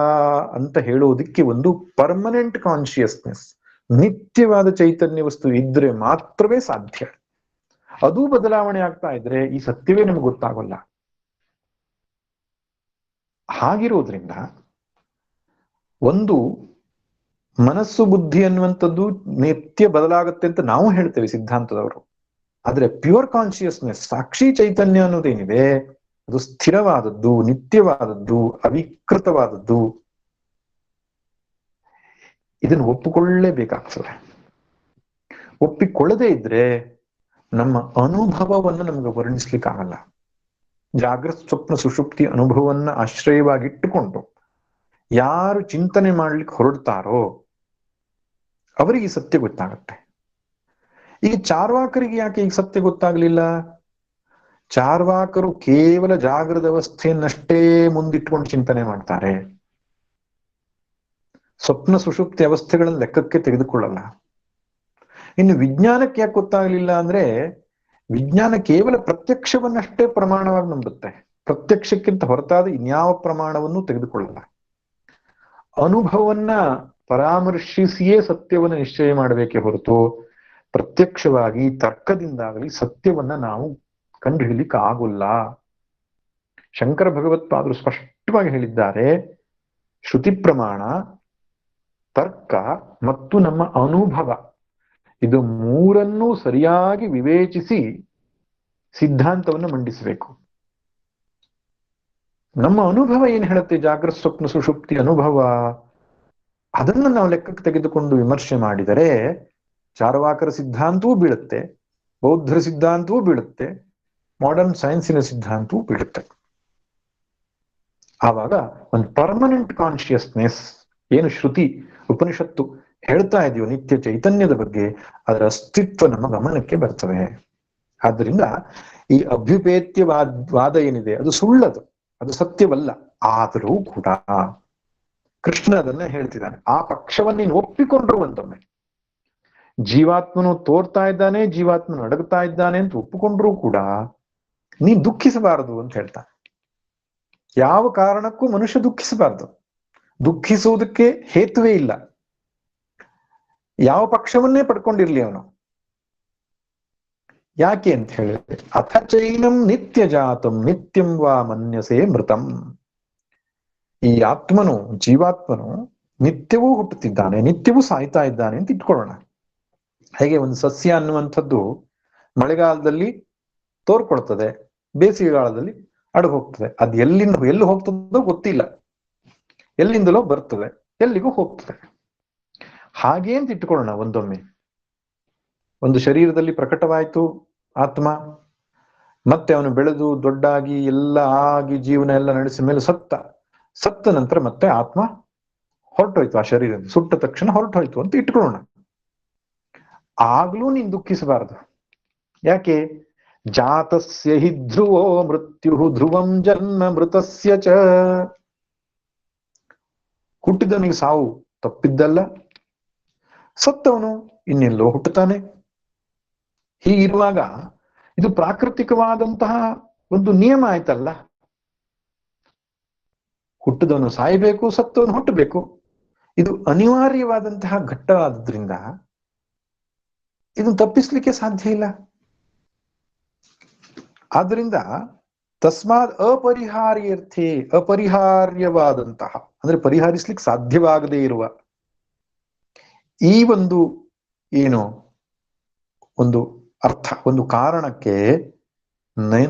ಅಂತ ಹೇಳೋದಿಕ್ಕೆ ಒಂದು ಪರ್ಮನೆಂಟ್ ಕಾನ್ಶಿಯಸ್ನೆಸ್, ನಿತ್ಯವಾದ ಚೈತನ್ಯ ವಸ್ತು ಇದ್ರೆ ಮಾತ್ರವೇ ಸಾಧ್ಯ. ಅದು ಬದಲಾವಣೆ ಆಗ್ತಾ ಇದ್ರೆ ಈ ಸತ್ಯವೇ ನಮ್ಗೆ ಗೊತ್ತಾಗಲ್ಲ. ಹಾಗಿರೋದ್ರಿಂದ ಒಂದು ಮನಸ್ಸು ಬುದ್ಧಿ ಅನ್ನುವಂಥದ್ದು ನಿತ್ಯ ಬದಲಾಗತ್ತೆ ಅಂತ ನಾವು ಹೇಳ್ತೇವೆ ಸಿದ್ಧಾಂತದವರು. ಆದ್ರೆ ಪ್ಯೂರ್ ಕಾನ್ಶಿಯಸ್ನೆಸ್, ಸಾಕ್ಷಿ ಚೈತನ್ಯ ಅನ್ನೋದೇನಿದೆ, ಅದು ಸ್ಥಿರವಾದದ್ದು, ನಿತ್ಯವಾದದ್ದು, ಅವಿಕೃತವಾದದ್ದು. ಇದನ್ನು ಒಪ್ಪಿಕೊಳ್ಳಲೇಬೇಕಾಗ್ತದೆ. ಒಪ್ಪಿಕೊಳ್ಳದೇ ಇದ್ರೆ ನಮ್ಮ ಅನುಭವವನ್ನು ನಮ್ಗೆ ವರ್ಣಿಸ್ಲಿಕ್ಕಾಗಲ್ಲ. ಜಾಗೃತ ಸ್ವಪ್ನ ಸುಷುಪ್ತಿ ಅನುಭವವನ್ನ ಆಶ್ರಯವಾಗಿಟ್ಟುಕೊಂಡು ಯಾರು ಚಿಂತನೆ ಮಾಡ್ಲಿಕ್ಕೆ ಹೊರಡ್ತಾರೋ ಅವರಿಗೆ ಈ ಸತ್ಯ ಗೊತ್ತಾಗತ್ತೆ. ಈಗ ಚಾರ್ವಾಕರಿಗೆ ಯಾಕೆ ಈಗ ಸತ್ಯ ಗೊತ್ತಾಗ್ಲಿಲ್ಲ? ಚಾರ್ವಾಕರು ಕೇವಲ ಜಾಗೃತ ಅವಸ್ಥೆಯನ್ನಷ್ಟೇ ಮುಂದಿಟ್ಕೊಂಡು ಚಿಂತನೆ ಮಾಡ್ತಾರೆ, ಸ್ವಪ್ನ ಸುಷುಪ್ತಿ ಅವಸ್ಥೆಗಳನ್ನು ಲೆಕ್ಕಕ್ಕೆ ತೆಗೆದುಕೊಳ್ಳಲ್ಲ. ಇನ್ನು ವಿಜ್ಞಾನಕ್ಕೆ ಯಾಕೆ ಗೊತ್ತಾಗ್ಲಿಲ್ಲ ಅಂದ್ರೆ, ವಿಜ್ಞಾನ ಕೇವಲ ಪ್ರತ್ಯಕ್ಷವನ್ನಷ್ಟೇ ಪ್ರಮಾಣವಾಗಿ ನಂಬುತ್ತೆ, ಪ್ರತ್ಯಕ್ಷಕ್ಕಿಂತ ಹೊರತಾದ ಇನ್ಯಾವ ಪ್ರಮಾಣವನ್ನು ತೆಗೆದುಕೊಳ್ಳಲ್ಲ. ಅನುಭವವನ್ನ ಪರಾಮರ್ಶಿಸಿಯೇ ಸತ್ಯವನ್ನ ನಿಶ್ಚಯ ಮಾಡಬೇಕೇ ಹೊರತು ಪ್ರತ್ಯಕ್ಷವಾಗಿ ತರ್ಕದಿಂದಾಗಲಿ ಸತ್ಯವನ್ನ ನಾವು ಕಂಡು ಹಿಡಿಲಿಕ್ಕೆ ಆಗೋಲ್ಲ. ಶಂಕರ ಭಗವತ್ಪಾದರು ಸ್ಪಷ್ಟವಾಗಿ ಹೇಳಿದ್ದಾರೆ, ಶ್ರುತಿ ಪ್ರಮಾಣ, ತರ್ಕ ಮತ್ತು ನಮ್ಮ ಅನುಭವ, ಇದು ಮೂರನ್ನೂ ಸರಿಯಾಗಿ ವಿವೇಚಿಸಿ ಸಿದ್ಧಾಂತವನ್ನು ಮಂಡಿಸಬೇಕು. ನಮ್ಮ ಅನುಭವ ಏನ್ ಹೇಳುತ್ತೆ, ಜಾಗೃತ ಸ್ವಪ್ನ ಸುಷುಪ್ತಿ ಅನುಭವ, ಅದನ್ನು ನಾವು ಲೆಕ್ಕಕ್ಕೆ ತೆಗೆದುಕೊಂಡು ವಿಮರ್ಶೆ ಮಾಡಿದರೆ ಚಾರ್ವಾಕರ ಸಿದ್ಧಾಂತವೂ ಬೀಳುತ್ತೆ, ಬೌದ್ಧರ ಸಿದ್ಧಾಂತವೂ ಬೀಳುತ್ತೆ, ಮಾಡರ್ನ್ ಸೈನ್ಸಿನ ಸಿದ್ಧಾಂತವೂ ಬೀಳುತ್ತೆ. ಆವಾಗ ಒಂದು ಪರ್ಮನೆಂಟ್ ಕಾನ್ಶಿಯಸ್ನೆಸ್, ಏನು ಶ್ರುತಿ ಉಪನಿಷತ್ತು ಹೇಳ್ತಾ ಇದೆಯೋ ನಿತ್ಯ ಚೈತನ್ಯದ ಬಗ್ಗೆ, ಅದರ ಅಸ್ತಿತ್ವ ನಮ್ಮ ಗಮನಕ್ಕೆ ಬರ್ತವೆ. ಆದ್ದರಿಂದ ಈ ಅಭ್ಯುಪೇತ್ಯವಾದ ಏನಿದೆ ಅದು ಸುಳ್ಳದು, ಅದು ಸತ್ಯವಲ್ಲ. ಆದರೂ ಕೂಡ ಕೃಷ್ಣ ಅದನ್ನ ಹೇಳ್ತಿದ್ದಾನೆ. ಆ ಪಕ್ಷವನ್ನು ನೀನು ಒಪ್ಪಿಕೊಂಡ್ರು ಒಂದೊಮ್ಮೆ, ಜೀವಾತ್ಮನು ತೋರ್ತಾ ಇದ್ದಾನೆ, ಜೀವಾತ್ಮನು ಅಡಗ್ತಾ ಇದ್ದಾನೆ ಅಂತ ಒಪ್ಪಿಕೊಂಡ್ರೂ ಕೂಡ ನೀನ್ ದುಃಖಿಸಬಾರದು ಅಂತ ಹೇಳ್ತಾನೆ. ಯಾವ ಕಾರಣಕ್ಕೂ ಮನುಷ್ಯ ದುಃಖಿಸಬಾರದು, ದುಃಖಿಸುವುದಕ್ಕೆ ಹೇತುವೇ ಇಲ್ಲ. ಯಾವ ಪಕ್ಷವನ್ನೇ ಪಡ್ಕೊಂಡಿರ್ಲಿ ಅವನು. ಯಾಕೆ ಅಂತ ಹೇಳಿದ್ರೆ, ಅಥ ಚೈನಂ ನಿತ್ಯ ಜಾತಂ ನಿತ್ಯಂ ವಾ ಮನ್ಯಸೇ ಮೃತಂ. ಈ ಆತ್ಮನು, ಜೀವಾತ್ಮನು ನಿತ್ಯವೂ ಹುಟ್ಟುತ್ತಿದ್ದಾನೆ, ನಿತ್ಯವೂ ಸಾಯ್ತಾ ಇದ್ದಾನೆ ಅಂತ ಇಟ್ಕೊಳ್ಳೋಣ. ಹೇಗೆ ಒಂದು ಸಸ್ಯ ಅನ್ನುವಂಥದ್ದು ಮಳೆಗಾಲದಲ್ಲಿ ತೋರ್ಕೊಳ್ತದೆ, ಬೇಸಿಗೆಗಾಲದಲ್ಲಿ ಅಡಗು ಹೋಗ್ತದೆ. ಅದು ಎಲ್ಲಿ ಹೋಗ್ತದೋ ಗೊತ್ತಿಲ್ಲ, ಎಲ್ಲಿಂದಲೋ ಬರ್ತದೆ, ಎಲ್ಲಿಗೂ ಹೋಗ್ತದೆ. ಹಾಗೆ ಅಂತ ಇಟ್ಕೊಳ್ಳೋಣ. ಒಂದೊಮ್ಮೆ ಒಂದು ಶರೀರದಲ್ಲಿ ಪ್ರಕಟವಾಯಿತು ಆತ್ಮ, ಮತ್ತೆ ಅವನು ಬೆಳೆದು ದೊಡ್ಡಾಗಿ ಎಲ್ಲ ಆಗಿ ಜೀವನ ಎಲ್ಲ ನಡೆಸಿದ ಮೇಲೆ ಸತ್ತ ನಂತರ ಮತ್ತೆ ಆತ್ಮ ಹೊರಟೋಯ್ತು, ಆ ಶರೀರ ಸುಟ್ಟ ತಕ್ಷಣ ಹೊರಟೋಯ್ತು ಅಂತ ಇಟ್ಕೊಳ್ಳೋಣ. ಆಗ್ಲೂ ನೀನ್ ದುಃಖಿಸಬಾರದು. ಯಾಕೆ? ಜಾತಸ್ಯ ಹಿ ಧ್ರುವೋ ಮೃತ್ಯು ಧ್ರುವಂ ಜನ್ಮ ಮೃತಸ್ಯ ಚ. ಹುಟ್ಟಿದವನಿಗೆ ಸಾವು ತಪ್ಪಿದ್ದಲ್ಲ, ಸತ್ತವನು ಇನ್ನೆಲ್ಲೋ ಹುಟ್ಟುತ್ತಾನೆ. ಹೀಗಿರುವಾಗ ಇದು ಪ್ರಾಕೃತಿಕವಾದಂತಹ ಒಂದು ನಿಯಮ ಆಯ್ತಲ್ಲ. ಹುಟ್ಟಿದವನು ಸಾಯಬೇಕು, ಸತ್ತವನು ಹುಟ್ಟಬೇಕು. ಇದು ಅನಿವಾರ್ಯವಾದಂತಹ ಘಟ್ಟವಾದ್ರಿಂದ ಇದನ್ನು ತಪ್ಪಿಸ್ಲಿಕ್ಕೆ ಸಾಧ್ಯ ಇಲ್ಲ. ಆದ್ರಿಂದ ತಸ್ಮಾತ್ ಅಪರಿಹಾರ್ಯರ್ಥೆ, ಅಪರಿಹಾರ್ಯವಾದಂತಹ ಅಂದ್ರೆ ಪರಿಹರಿಸ್ಲಿಕ್ಕೆ ಸಾಧ್ಯವಾಗದೇ ಇರುವ ಈ ಒಂದು ಏನು ಒಂದು ಅರ್ಥ, ಒಂದು ಕಾರಣಕ್ಕೆ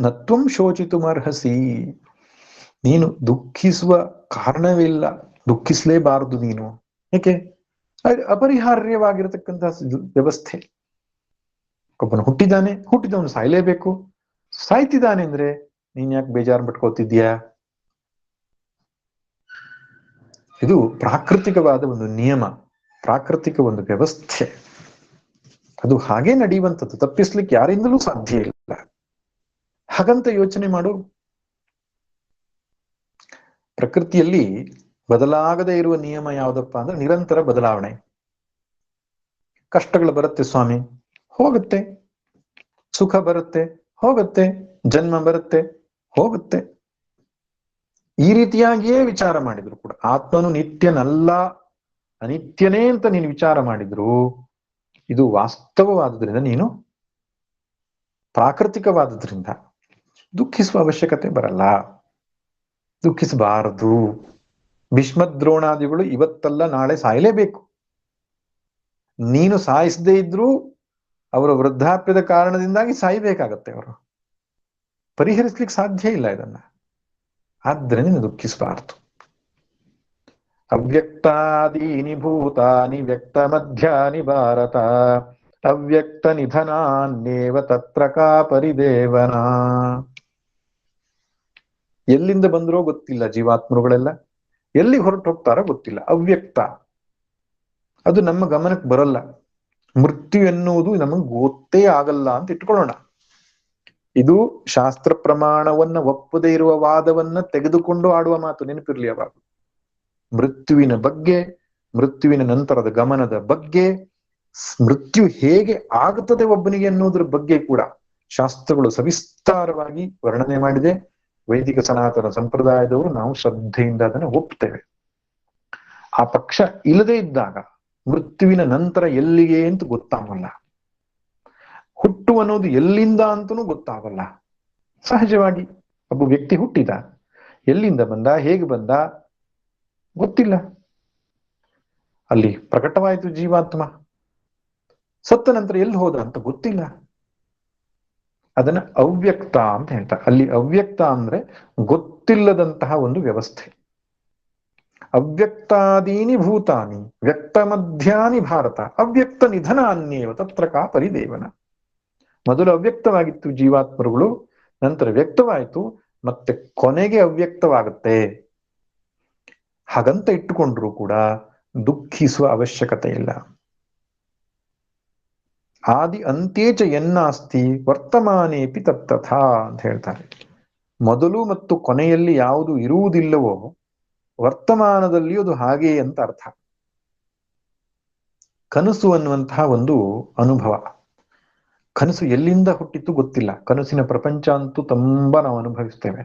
ನತ್ವಂ ಶೋಚಿತುಮರ್ಹಸಿ, ನೀನು ದುಃಖಿಸುವ ಕಾರಣವಿಲ್ಲ, ದುಃಖಿಸಲೇಬಾರದು ನೀನು. ಏಕೆ? ಅಪರಿಹಾರ್ಯವಾಗಿರತಕ್ಕಂತಹ ವ್ಯವಸ್ಥೆ. ಒಬ್ಬನು ಹುಟ್ಟಿದವನು ಸಾಯ್ಲೇಬೇಕು. ಸಾಯ್ತಿದ್ದಾನೆ ಅಂದ್ರೆ ನೀನ್ ಯಾಕೆ ಬೇಜಾರು ಪಟ್ಕೋತಿದ್ಯಾ? ಇದು ಪ್ರಾಕೃತಿಕವಾದ ಒಂದು ನಿಯಮ, ಪ್ರಾಕೃತಿಕ ಒಂದು ವ್ಯವಸ್ಥೆ. ಅದು ಹಾಗೆ ನಡೆಯುವಂಥದ್ದು, ತಪ್ಪಿಸ್ಲಿಕ್ಕೆ ಯಾರಿಂದಲೂ ಸಾಧ್ಯ ಇಲ್ಲ. ಹಾಗಂತ ಯೋಚನೆ ಮಾಡು. ಪ್ರಕೃತಿಯಲ್ಲಿ ಬದಲಾಗದೇ ಇರುವ ನಿಯಮ ಯಾವುದಪ್ಪ ಅಂದ್ರೆ ನಿರಂತರ ಬದಲಾವಣೆ. ಕಷ್ಟಗಳು ಬರುತ್ತೆ ಸ್ವಾಮಿ, ಹೋಗುತ್ತೆ. ಸುಖ ಬರುತ್ತೆ, ಹೋಗುತ್ತೆ. ಜನ್ಮ ಬರುತ್ತೆ, ಹೋಗುತ್ತೆ. ಈ ರೀತಿಯಾಗಿಯೇ ವಿಚಾರ ಮಾಡಿದ್ರು ಕೂಡ ಆತ್ಮನು ನಿತ್ಯನಲ್ಲ, ಅನಿತ್ಯನೇ ಅಂತ ನೀನು ವಿಚಾರ ಮಾಡಿದ್ರು ಇದು ವಾಸ್ತವವಾದ್ರಿಂದ, ನೀನು ಪ್ರಾಕೃತಿಕವಾದ್ರಿಂದ ದುಃಖಿಸುವ ಅವಶ್ಯಕತೆ ಬರಲ್ಲ, ದುಃಖಿಸಬಾರದು. ಭೀಷ್ಮದ್ರೋಣಾದಿಗಳು ಇವತ್ತಲ್ಲ ನಾಳೆ ಸಾಯಲೇಬೇಕು. ನೀನು ಸಾಯಿಸದೇ ಇದ್ರೂ ಅವರ ವೃದ್ಧಾಪ್ಯದ ಕಾರಣದಿಂದಾಗಿ ಸಾಯಬೇಕಾಗತ್ತೆ. ಅವರು ಪರಿಹರಿಸ್ಲಿಕ್ಕೆ ಸಾಧ್ಯ ಇಲ್ಲ ಇದನ್ನ. ಆದ್ದರಿಂದ ನೀನು ದುಃಖಿಸಬಾರದು. ಅವ್ಯಕ್ತಾದೀನಿ ಭೂತಾನಿ ವ್ಯಕ್ತ ಮಧ್ಯಾನಿ ಭಾರತ ಅವ್ಯಕ್ತ ನಿಧನಾನ್ಯೇವ ತತ್ರ ಕಾ ಪರಿದೇವನ. ಎಲ್ಲಿಂದ ಬಂದ್ರೋ ಗೊತ್ತಿಲ್ಲ ಜೀವಾತ್ಮರುಗಳೆಲ್ಲ, ಎಲ್ಲಿ ಹೊರಟು ಹೋಗ್ತಾರೋ ಗೊತ್ತಿಲ್ಲ. ಅವ್ಯಕ್ತ ಅದು ನಮ್ಮ ಗಮನಕ್ಕೆ ಬರಲ್ಲ. ಮೃತ್ಯು ಎನ್ನುವುದು ನಮಗೆ ಗೊತ್ತೇ ಆಗಲ್ಲ ಅಂತ ಇಟ್ಕೊಳ್ಳೋಣ. ಇದು ಶಾಸ್ತ್ರ ಪ್ರಮಾಣವನ್ನ ಒಪ್ಪದೇ ಇರುವ ವಾದವನ್ನ ತೆಗೆದುಕೊಂಡು ಆಡುವ ಮಾತು, ನೆನಪಿರ್ಲಿ ಅವಾಗ. ಮೃತ್ಯುವಿನ ಬಗ್ಗೆ, ಮೃತ್ಯುವಿನ ನಂತರದ ಗಮನದ ಬಗ್ಗೆ, ಮೃತ್ಯು ಹೇಗೆ ಆಗುತ್ತದೆ ಒಬ್ಬನಿಗೆ ಅನ್ನೋದ್ರ ಬಗ್ಗೆ ಕೂಡ ಶಾಸ್ತ್ರಗಳು ಸವಿಸ್ತಾರವಾಗಿ ವರ್ಣನೆ ಮಾಡಿದೆ. ವೈದಿಕ ಸನಾತನ ಸಂಪ್ರದಾಯದವರು ನಾವು ಶ್ರದ್ಧೆಯಿಂದ ಅದನ್ನು ಒಪ್ತೇವೆ. ಆ ಪಕ್ಷ ಇಲ್ಲದೇ ಇದ್ದಾಗ ಮೃತ್ಯುವಿನ ನಂತರ ಎಲ್ಲಿಗೆ ಅಂತ ಗೊತ್ತಾಗಲ್ಲ, ಹುಟ್ಟು ಅನ್ನೋದು ಎಲ್ಲಿಂದ ಅಂತನೂ ಗೊತ್ತಾಗಲ್ಲ. ಸಹಜವಾಗಿ ಒಬ್ಬ ವ್ಯಕ್ತಿ ಹುಟ್ಟಿದ, ಎಲ್ಲಿಂದ ಬಂದ, ಹೇಗೆ ಬಂದ ಗೊತ್ತಿಲ್ಲ. ಅಲ್ಲಿ ಪ್ರಕಟವಾಯಿತು ಜೀವಾತ್ಮ, ಸತ್ತ ನಂತರ ಎಲ್ಲಿ ಹೋದ ಅಂತ ಗೊತ್ತಿಲ್ಲ. ಅದನ್ನ ಅವ್ಯಕ್ತ ಅಂತ ಹೇಳ್ತಾರೆ. ಅಲ್ಲಿ ಅವ್ಯಕ್ತ ಅಂದ್ರೆ ಗೊತ್ತಿಲ್ಲದಂತಹ ಒಂದು ವ್ಯವಸ್ಥೆ. ಅವ್ಯಕ್ತಾದೀನಿ ಭೂತಾನಿ ವ್ಯಕ್ತ ಮಧ್ಯಾನಿ ಭಾರತ ಅವ್ಯಕ್ತ ನಿಧನಾನ್ಯೇವ ತತ್ರ ಕಾ ಪರಿದೇವನ. ಮೊದಲು ಅವ್ಯಕ್ತವಾಗಿತ್ತು ಜೀವಾತ್ಮರುಗಳು, ನಂತರ ವ್ಯಕ್ತವಾಯಿತು, ಮತ್ತೆ ಕೊನೆಗೆ ಅವ್ಯಕ್ತವಾಗುತ್ತೆ. ಹಾಗಂತ ಇಟ್ಟುಕೊಂಡ್ರು ಕೂಡ ದುಃಖಿಸುವ ಅವಶ್ಯಕತೆ ಇಲ್ಲ. ಆದಿ ಅಂತ್ಯೇಚ ಎನ್ನಾಸ್ತಿ ವರ್ತಮಾನೇಪಿ ತತ್ತಥಾ ಅಂತ ಹೇಳ್ತಾರೆ. ಮೊದಲು ಮತ್ತು ಕೊನೆಯಲ್ಲಿ ಯಾವುದು ಇರುವುದಿಲ್ಲವೋ ವರ್ತಮಾನದಲ್ಲಿ ಅದು ಹಾಗೆ ಅಂತ ಅರ್ಥ. ಕನಸು ಅನ್ನುವಂತಹ ಒಂದು ಅನುಭವ, ಕನಸು ಎಲ್ಲಿಂದ ಹುಟ್ಟಿತ್ತು ಗೊತ್ತಿಲ್ಲ. ಕನಸಿನ ಪ್ರಪಂಚ ಅಂತೂ ತುಂಬಾ ನಾವು ಅನುಭವಿಸ್ತೇವೆ.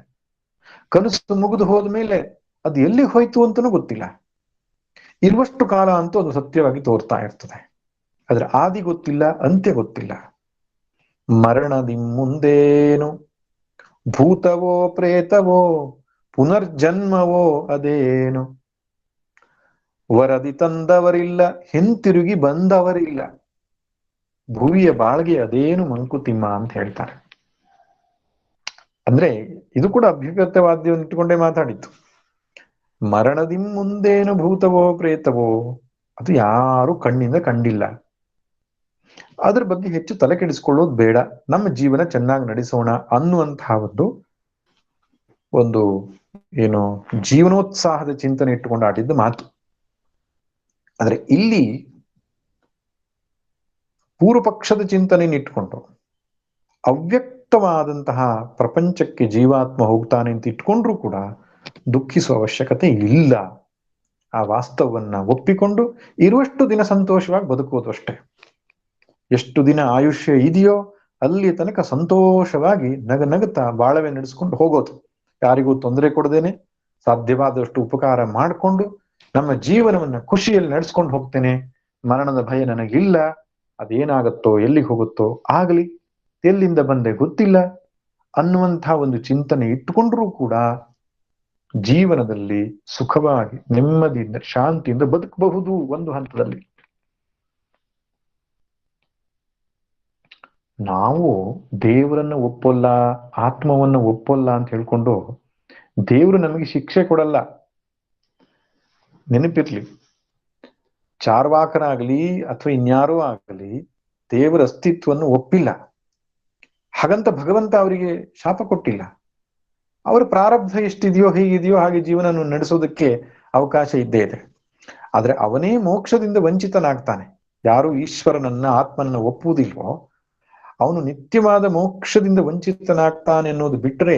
ಕನಸು ಮುಗಿದು ಹೋದ್ಮೇಲೆ ಅದು ಎಲ್ಲಿ ಹೋಯ್ತು ಅಂತನೂ ಗೊತ್ತಿಲ್ಲ. ಇರುವಷ್ಟು ಕಾಲ ಅಂತೂ ಅದು ಸತ್ಯವಾಗಿ ತೋರ್ತಾ ಇರ್ತದೆ. ಆದ್ರೆ ಆದಿ ಗೊತ್ತಿಲ್ಲ, ಅಂತ್ಯ ಗೊತ್ತಿಲ್ಲ. ಮರಣದಿ ಮುಂದೇನು ಭೂತವೋ ಪ್ರೇತವೋ ಪುನರ್ಜನ್ಮವೋ ಅದೇನು, ವರದಿ ತಂದವರಿಲ್ಲ ಹಿಂತಿರುಗಿ ಬಂದವರಿಲ್ಲ, ಭುವಿಯ ಬಾಳ್ಗೆ ಅದೇನು ಮಂಕುತಿಮ್ಮ ಅಂತ ಹೇಳ್ತಾರೆ. ಅಂದ್ರೆ ಇದು ಕೂಡ ಅಭ್ಯುಪತ್ತವಾದ್ಯವನ್ನು ಇಟ್ಟುಕೊಂಡೇ ಮಾತಾಡಿತ್ತು. ಮರಣದಿ ಮುಂದೇನು ಭೂತವೋ ಪ್ರೇತವೋ ಅದು ಯಾರು ಕಣ್ಣಿಂದ ಕಂಡಿಲ್ಲ. ಅದ್ರ ಬಗ್ಗೆ ಹೆಚ್ಚು ತಲೆ ಕೆಡಿಸ್ಕೊಳ್ಳೋದು ಬೇಡ, ನಮ್ಮ ಜೀವನ ಚೆನ್ನಾಗಿ ನಡೆಸೋಣ ಅನ್ನುವಂತಹ ಒಂದು ಏನು ಜೀವನೋತ್ಸಾಹದ ಚಿಂತನೆ ಇಟ್ಟುಕೊಂಡು ಆಡಿದ್ದು ಮಾತು. ಆದ್ರೆ ಇಲ್ಲಿ ಪೂರ್ವ ಪಕ್ಷದ ಚಿಂತನೆಯನ್ನು ಇಟ್ಕೊಂಡು ಅವ್ಯಕ್ತವಾದಂತಹ ಪ್ರಪಂಚಕ್ಕೆ ಜೀವಾತ್ಮ ಹೋಗ್ತಾನೆ ಅಂತ ಇಟ್ಕೊಂಡ್ರು ಕೂಡ ದುಃಖಿಸುವ ಅವಶ್ಯಕತೆ ಇಲ್ಲ. ಆ ವಾಸ್ತವವನ್ನ ಒಪ್ಪಿಕೊಂಡು ಇರುವಷ್ಟು ದಿನ ಸಂತೋಷವಾಗಿ ಬದುಕುವುದು ಅಷ್ಟೇ. ಎಷ್ಟು ದಿನ ಆಯುಷ್ಯ ಇದೆಯೋ ಅಲ್ಲಿ ತನಕ ಸಂತೋಷವಾಗಿ ನಗನಗುತ್ತಾ ಬಾಳವೆ ನಡೆಸ್ಕೊಂಡು ಹೋಗೋದು, ಯಾರಿಗೂ ತೊಂದರೆ ಕೊಡದೇನೆ ಸಾಧ್ಯವಾದಷ್ಟು ಉಪಕಾರ ಮಾಡಿಕೊಂಡು ನಮ್ಮ ಜೀವನವನ್ನ ಖುಷಿಯಲ್ಲಿ ನಡೆಸ್ಕೊಂಡು ಹೋಗ್ತೇನೆ. ಮರಣದ ಭಯ ನನಗಿಲ್ಲ, ಅದೇನಾಗತ್ತೋ ಎಲ್ಲಿಗೆ ಹೋಗುತ್ತೋ ಆಗಲಿ, ಎಲ್ಲಿಂದ ಬಂದೆ ಗೊತ್ತಿಲ್ಲ ಅನ್ನುವಂತಹ ಒಂದು ಚಿಂತನೆ ಇಟ್ಟುಕೊಂಡ್ರೂ ಕೂಡ ಜೀವನದಲ್ಲಿ ಸುಖವಾಗಿ ನೆಮ್ಮದಿಯಿಂದ ಶಾಂತಿಯಿಂದ ಬದುಕಬಹುದು ಒಂದು ಹಂತದಲ್ಲಿ. ನಾವು ದೇವರನ್ನ ಒಪ್ಪಲ್ಲ, ಆತ್ಮವನ್ನ ಒಪ್ಪಲ್ಲ ಅಂತ ಹೇಳ್ಕೊಂಡು ದೇವರು ನಮಗೆ ಶಿಕ್ಷೆ ಕೊಡಲ್ಲ. ನೆನಪಿರ್ಲಿ, ಚಾರ್ವಾಕನಾಗಲಿ ಅಥವಾ ಇನ್ಯಾರೋ ಆಗಲಿ ದೇವರ ಅಸ್ತಿತ್ವವನ್ನು ಒಪ್ಪಿಲ್ಲ, ಹಾಗಂತ ಭಗವಂತ ಅವರಿಗೆ ಶಾಪ ಕೊಟ್ಟಿಲ್ಲ. ಅವರ ಪ್ರಾರಬ್ಧ ಎಷ್ಟಿದೆಯೋ ಹೇಗಿದೆಯೋ ಹಾಗೆ ಜೀವನ ನಡೆಸೋದಕ್ಕೆ ಅವಕಾಶ ಇದ್ದೇ ಇದೆ. ಆದ್ರೆ ಅವನೇ ಮೋಕ್ಷದಿಂದ ವಂಚಿತನಾಗ್ತಾನೆ. ಯಾರು ಈಶ್ವರನನ್ನ ಆತ್ಮನನ್ನ ಒಪ್ಪುವುದಿಲ್ವೋ ಅವನು ನಿತ್ಯವಾದ ಮೋಕ್ಷದಿಂದ ವಂಚಿತನಾಗ್ತಾನೆ ಅನ್ನೋದು ಬಿಟ್ರೆ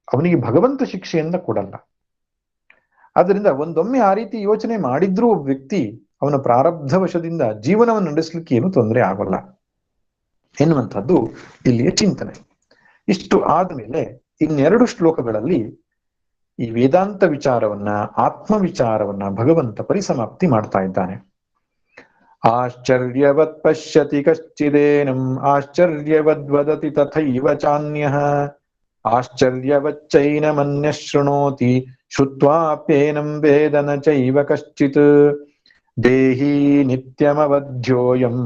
ಅವನಿಗೆ ಭಗವಂತ ಶಿಕ್ಷೆಯಿಂದ ಕೊಡಲ್ಲ. ಆದ್ರಿಂದ ಒಂದೊಮ್ಮೆ ಆ ರೀತಿ ಯೋಚನೆ ಮಾಡಿದ್ರೂ ಒಬ್ಬ ವ್ಯಕ್ತಿ ಅವನ ಪ್ರಾರಬ್ಧ ವಶದಿಂದ ಜೀವನವನ್ನು ನಡೆಸಲಿಕ್ಕೆ ಏನು ತೊಂದರೆ ಆಗೋಲ್ಲ ಎನ್ನುವಂಥದ್ದು ಇಲ್ಲಿಯ ಚಿಂತನೆ. ಇಷ್ಟು ಆದ್ಮೇಲೆ ಇನ್ನೆರಡು ಶ್ಲೋಕಗಳಲ್ಲಿ ಈ ವೇದಾಂತ ವಿಚಾರವನ್ನ, ಆತ್ಮ ವಿಚಾರವನ್ನ ಭಗವಂತ ಪರಿಸಮಾಪ್ತಿ ಮಾಡ್ತಾ ಇದ್ದಾನೆ. ಆಶ್ಚರ್ಯವತ್ ಪಶ್ಯತಿ ಕಶ್ಚಿದೇನಂ ಆಶ್ಚರ್ಯವದ್ ವದತಿ ತಥೈವ ಚಾನ್ಯಃ ಆಶ್ಚರ್ಯವಚ್ಚೈನಮನ್ಯ ಶೃಣೋತಿ ಶ್ರುತ್ವಾಪ್ಯೇನಂ ವೇದ ನ ಚೈವ ಕಶ್ಚಿತ್ ದೇಹಿ ನಿತ್ಯಮವಧ್ಯೋಯಂ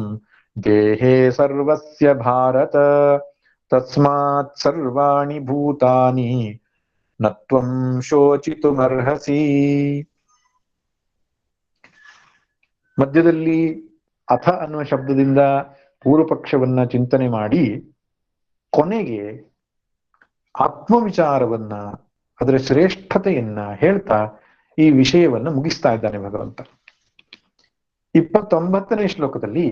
ದೇಹೇ ಸರ್ವಸ್ಯ ಭಾರತ ತಸ್ಮಾತ್ ಸರ್ವಾಣಿ ಭೂತಾನಿ ನತ್ವಂ ಶೋಚಿತುಮರ್ಹಸಿ. ಮಧ್ಯದಲ್ಲಿ ಅಥ ಅನ್ನುವ ಶಬ್ದದಿಂದ ಪೂರ್ವಪಕ್ಷವನ್ನ ಚಿಂತನೆ ಮಾಡಿ ಕೊನೆಗೆ ಆತ್ಮವಿಚಾರವನ್ನ, ಅದರ ಶ್ರೇಷ್ಠತೆಯನ್ನ ಹೇಳ್ತಾ ಈ ವಿಷಯವನ್ನ ಮುಗಿಸ್ತಾ ಇದ್ದಾನೆ ಭಗವಂತ. 29ನೇ ಶ್ಲೋಕದಲ್ಲಿ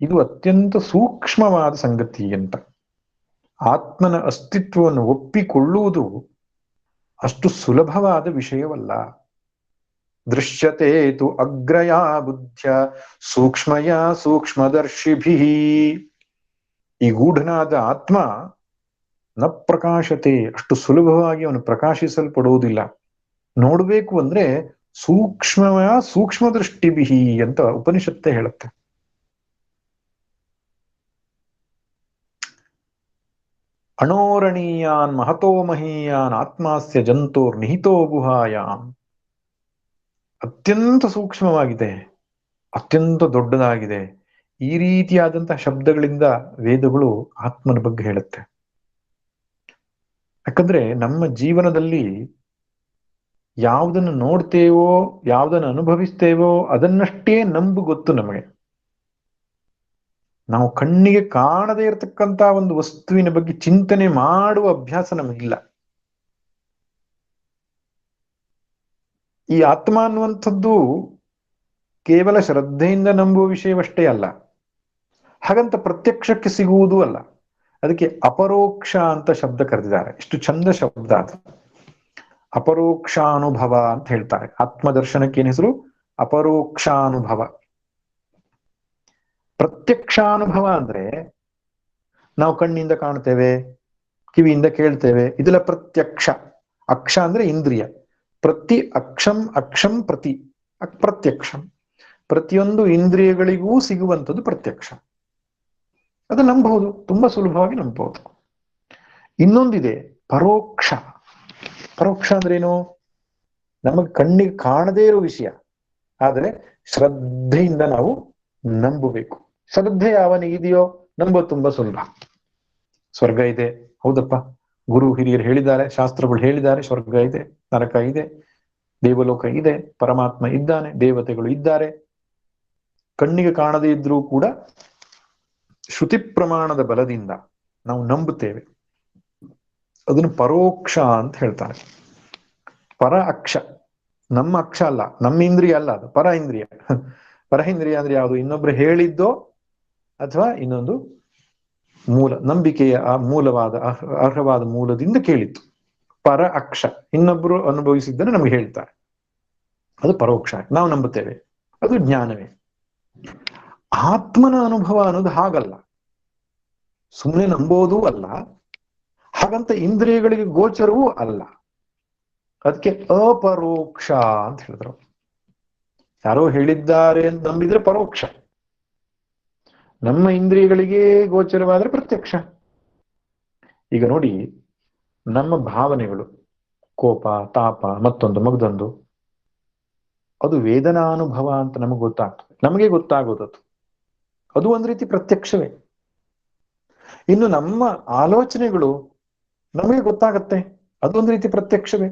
ಇದು ಅತ್ಯಂತ ಸೂಕ್ಷ್ಮವಾದ ಸಂಗತಿ ಅಂತ. ಆತ್ಮನ ಅಸ್ತಿತ್ವವನ್ನು ಒಪ್ಪಿಕೊಳ್ಳುವುದು ಅಷ್ಟು ಸುಲಭವಾದ ವಿಷಯವಲ್ಲ. ದೃಶ್ಯತೆ ತು ಅಗ್ರಯ ಬುದ್ಧ್ಯ ಸೂಕ್ಷ್ಮಯ ಸೂಕ್ಷ್ಮದರ್ಶಿಭಿ. ಈ ಗೂಢನಾದ ಆತ್ಮ ನ ಪ್ರಕಾಶತೆ, ಅಷ್ಟು ಸುಲಭವಾಗಿ ಅವನು ಪ್ರಕಾಶಿಸಲ್ಪಡುವುದಿಲ್ಲ. ನೋಡ್ಬೇಕು ಅಂದ್ರೆ ಸೂಕ್ಷ್ಮಯ ಸೂಕ್ಷ್ಮದೃಷ್ಟಿಭಿ ಅಂತ ಉಪನಿಷತ್ತೇ ಹೇಳುತ್ತೆ. ಅಣೋರಣೀಯಾನ್ ಮಹತೋ ಮಹೀಯಾನ್ ಆತ್ಮಾಸ್ಯ ಜಂತೋರ್ ನಿಹಿತೋ ಗುಹಾಯಾಮ್. ಅತ್ಯಂತ ಸೂಕ್ಷ್ಮವಾಗಿದೆ, ಅತ್ಯಂತ ದೊಡ್ಡದಾಗಿದೆ. ಈ ರೀತಿಯಾದಂತಹ ಶಬ್ದಗಳಿಂದ ವೇದಗಳು ಆತ್ಮನ ಬಗ್ಗೆ ಹೇಳುತ್ತೆ. ಯಾಕಂದ್ರೆ ನಮ್ಮ ಜೀವನದಲ್ಲಿ ಯಾವುದನ್ನು ನೋಡ್ತೇವೋ, ಯಾವುದನ್ನು ಅನುಭವಿಸ್ತೇವೋ ಅದನ್ನಷ್ಟೇ ನಂಬು ಗೊತ್ತು ನಮಗೆ. ನಾವು ಕಣ್ಣಿಗೆ ಕಾಣದೇ ಇರತಕ್ಕಂತ ಒಂದು ವಸ್ತುವಿನ ಬಗ್ಗೆ ಚಿಂತನೆ ಮಾಡುವ ಅಭ್ಯಾಸ ನಮಗಿಲ್ಲ. ಈ ಆತ್ಮ ಅನ್ನುವಂಥದ್ದು ಕೇವಲ ಶ್ರದ್ಧೆಯಿಂದ ನಂಬುವ ವಿಷಯವಷ್ಟೇ ಅಲ್ಲ, ಹಾಗಂತ ಪ್ರತ್ಯಕ್ಷಕ್ಕೆ ಸಿಗುವುದೂ ಅಲ್ಲ. ಅದಕ್ಕೆ ಅಪರೋಕ್ಷ ಅಂತ ಶಬ್ದ ಕರೆದಿದ್ದಾರೆ. ಇಷ್ಟು ಚಂದ ಶಬ್ದ ಅದು. ಅಪರೋಕ್ಷಾನುಭವ ಅಂತ ಹೇಳ್ತಾರೆ. ಆತ್ಮದರ್ಶನಕ್ಕೆ ಏನ್ ಹೆಸರು? ಅಪರೋಕ್ಷಾನುಭವ. ಪ್ರತ್ಯಕ್ಷಾನುಭವ ಅಂದ್ರೆ ನಾವು ಕಣ್ಣಿಂದ ಕಾಣ್ತೇವೆ, ಕಿವಿಯಿಂದ ಕೇಳ್ತೇವೆ, ಇದೆಲ್ಲ ಪ್ರತ್ಯಕ್ಷ. ಅಕ್ಷ ಅಂದ್ರೆ ಇಂದ್ರಿಯ. ಪ್ರತಿ ಅಕ್ಷಂ ಅಕ್ಷಂ ಪ್ರತಿ ಅಪ್ರತ್ಯಕ್ಷಂ. ಪ್ರತಿಯೊಂದು ಇಂದ್ರಿಯಗಳಿಗೂ ಸಿಗುವಂಥದ್ದು ಪ್ರತ್ಯಕ್ಷ. ಅದು ನಂಬಬಹುದು, ತುಂಬಾ ಸುಲಭವಾಗಿ ನಂಬಬಹುದು. ಇನ್ನೊಂದಿದೆ ಪರೋಕ್ಷ. ಪರೋಕ್ಷ ಅಂದ್ರೇನು? ನಮಗೆ ಕಣ್ಣಿಗೆ ಕಾಣದೇ ಇರೋ ವಿಷಯ, ಆದರೆ ಶ್ರದ್ಧೆಯಿಂದ ನಾವು ನಂಬಬೇಕು. ಶ್ರದ್ಧೆ ಯಾವನಿಗಿದೆಯೋ ನಂಬೋದು ತುಂಬಾ ಸುಲಭ. ಸ್ವರ್ಗ ಇದೆ, ಹೌದಪ್ಪ, ಗುರು ಹಿರಿಯರು ಹೇಳಿದ್ದಾರೆ, ಶಾಸ್ತ್ರಗಳು ಹೇಳಿದ್ದಾರೆ, ಸ್ವರ್ಗ ಇದೆ, ನರಕ ಇದೆ, ದೇವಲೋಕ ಇದೆ, ಪರಮಾತ್ಮ ಇದ್ದಾನೆ, ದೇವತೆಗಳು ಇದ್ದಾರೆ. ಕಣ್ಣಿಗೆ ಕಾಣದೇ ಇದ್ರೂ ಕೂಡ ಶ್ರುತಿ ಪ್ರಮಾಣದ ಬಲದಿಂದ ನಾವು ನಂಬುತ್ತೇವೆ. ಅದನ್ನು ಪರೋಕ್ಷ ಅಂತ ಹೇಳ್ತಾರೆ. ಪರ ಅಕ್ಷ, ನಮ್ಮ ಅಕ್ಷ ಅಲ್ಲ, ನಮ್ಮ ಇಂದ್ರಿಯ ಅಲ್ಲ, ಅದು ಪರ ಇಂದ್ರಿಯ. ಪರ ಇಂದ್ರಿಯ ಅಂದ್ರೆ ಯಾವುದು? ಇನ್ನೊಬ್ರು ಹೇಳಿದ್ದೋ ಅಥವಾ ಇನ್ನೊಂದು ಮೂಲ, ನಂಬಿಕೆಯ ಆ ಮೂಲವಾದ ಅರ್ಹವಾದ ಮೂಲದಿಂದ ಕೇಳಿತ್ತು. ಪರ ಅಕ್ಷ, ಇನ್ನೊಬ್ರು ಅನುಭವಿಸಿದ್ದನ್ನು ನಮ್ಗೆ ಹೇಳ್ತಾರೆ, ಅದು ಪರೋಕ್ಷ, ನಾವು ನಂಬುತ್ತೇವೆ, ಅದು ಜ್ಞಾನವೇ. ಆತ್ಮನ ಅನುಭವ ಅನ್ನೋದು ಹಾಗಲ್ಲ, ಸುಮ್ಮನೆ ನಂಬೋದೂ ಅಲ್ಲ, ಹಾಗಂತ ಇಂದ್ರಿಯಗಳಿಗೆ ಗೋಚರವೂ ಅಲ್ಲ. ಅದಕ್ಕೆ ಅಪರೋಕ್ಷ ಅಂತ ಹೇಳಿದ್ರು. ಯಾರೋ ಹೇಳಿದ್ದಾರೆ ಅಂತ ನಂಬಿದ್ರೆ ಪರೋಕ್ಷ, ನಮ್ಮ ಇಂದ್ರಿಯಗಳಿಗೆ ಗೋಚರವಾದ್ರೆ ಪ್ರತ್ಯಕ್ಷ. ಈಗ ನೋಡಿ, ನಮ್ಮ ಭಾವನೆಗಳು, ಕೋಪ, ತಾಪ, ಮತ್ತೊಂದು ಮಗದೊಂದು, ಅದು ವೇದನಾನುಭವ ಅಂತ ನಮಗೆ ಗೊತ್ತಾಗ್ತದೆ, ನಮಗೆ ಗೊತ್ತಾಗೋದದು, ಅದು ಒಂದು ರೀತಿ ಪ್ರತ್ಯಕ್ಷವೇ. ಇನ್ನು ನಮ್ಮ ಆಲೋಚನೆಗಳು ನಮಗೆ ಗೊತ್ತಾಗತ್ತೆ, ಅದೊಂದು ರೀತಿ ಪ್ರತ್ಯಕ್ಷವೇ.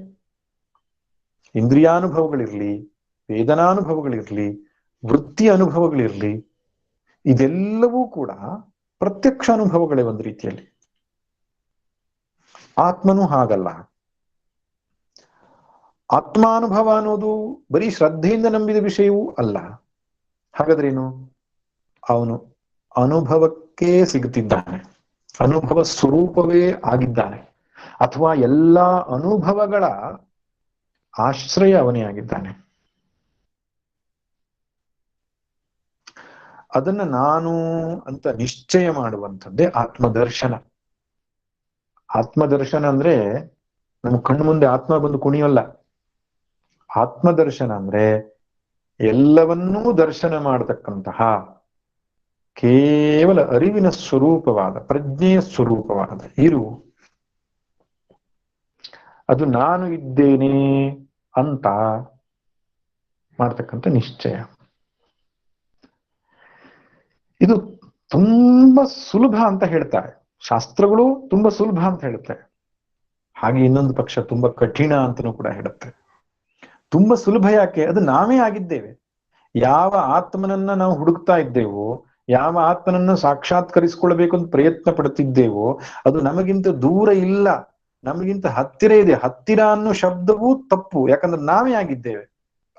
ಇಂದ್ರಿಯಾನುಭವಗಳಿರ್ಲಿ, ವೇದನಾನುಭವಗಳಿರ್ಲಿ, ವೃತ್ತಿ ಅನುಭವಗಳಿರ್ಲಿ, ಇದೆಲ್ಲವೂ ಕೂಡ ಪ್ರತ್ಯಕ್ಷ ಅನುಭವಗಳೇ ಒಂದು ರೀತಿಯಲ್ಲಿ. ಆತ್ಮನೂ ಹಾಗಲ್ಲ. ಆತ್ಮಾನುಭವ ಅನ್ನೋದು ಬರೀ ಶ್ರದ್ಧೆಯಿಂದ ನಂಬಿದ ವಿಷಯವೂ ಅಲ್ಲ. ಹಾಗಾದ್ರೇನು? ಅವನು ಅನುಭವಕ್ಕೆ ಸಿಗುತ್ತಿದ್ದಾನೆ, ಅನುಭವ ಸ್ವರೂಪವೇ ಆಗಿದ್ದಾನೆ, ಅಥವಾ ಎಲ್ಲ ಅನುಭವಗಳ ಆಶ್ರಯ ಅವನೇ ಆಗಿದ್ದಾನೆ. ಅದನ್ನ ನಾನು ಅಂತ ನಿಶ್ಚಯ ಮಾಡುವಂಥದ್ದೇ ಆತ್ಮದರ್ಶನ. ಆತ್ಮದರ್ಶನ ಅಂದ್ರೆ ನಮ್ಮ ಕಣ್ಣು ಮುಂದೆ ಆತ್ಮ ಬಂದು ಕುಣಿಯಲ್ಲ. ಆತ್ಮದರ್ಶನ ಅಂದ್ರೆ ಎಲ್ಲವನ್ನೂ ದರ್ಶನ ಮಾಡತಕ್ಕಂತಹ ಕೇವಲ ಅರಿವಿನ ಸ್ವರೂಪವಾದ, ಪ್ರಜ್ಞೆಯ ಸ್ವರೂಪವಾದ ಇರು, ಅದು ನಾನು ಇದ್ದೇನೆ ಅಂತ ಮಾಡ್ತಕ್ಕಂಥ ನಿಶ್ಚಯ. ಇದು ತುಂಬಾ ಸುಲಭ ಅಂತ ಹೇಳ್ತಾರೆ ಶಾಸ್ತ್ರಗಳು, ತುಂಬಾ ಸುಲಭ ಅಂತ ಹೇಳುತ್ತೆ. ಹಾಗೆ ಇನ್ನೊಂದು ಪಕ್ಷ ತುಂಬಾ ಕಠಿಣ ಅಂತನೂ ಕೂಡ ಹೇಳುತ್ತೆ. ತುಂಬಾ ಸುಲಭ ಯಾಕೆ? ಅದು ನಾವೇ ಆಗಿದ್ದೇವೆ. ಯಾವ ಆತ್ಮನನ್ನ ನಾವು ಹುಡುಕ್ತಾ ಇದ್ದೇವೋ, ಯಾವ ಆತ್ಮನನ್ನ ಸಾಕ್ಷಾತ್ಕರಿಸಿಕೊಳ್ಬೇಕು ಅಂತ ಪ್ರಯತ್ನ ಪಡುತ್ತಿದ್ದೇವೋ, ಅದು ನಮಗಿಂತ ದೂರ ಇಲ್ಲ, ನಮಗಿಂತ ಹತ್ತಿರ ಇದೆ. ಹತ್ತಿರ ಅನ್ನೋ ಶಬ್ದವೂ ತಪ್ಪು, ಯಾಕಂದ್ರೆ ನಾವೇ ಆಗಿದ್ದೇವೆ.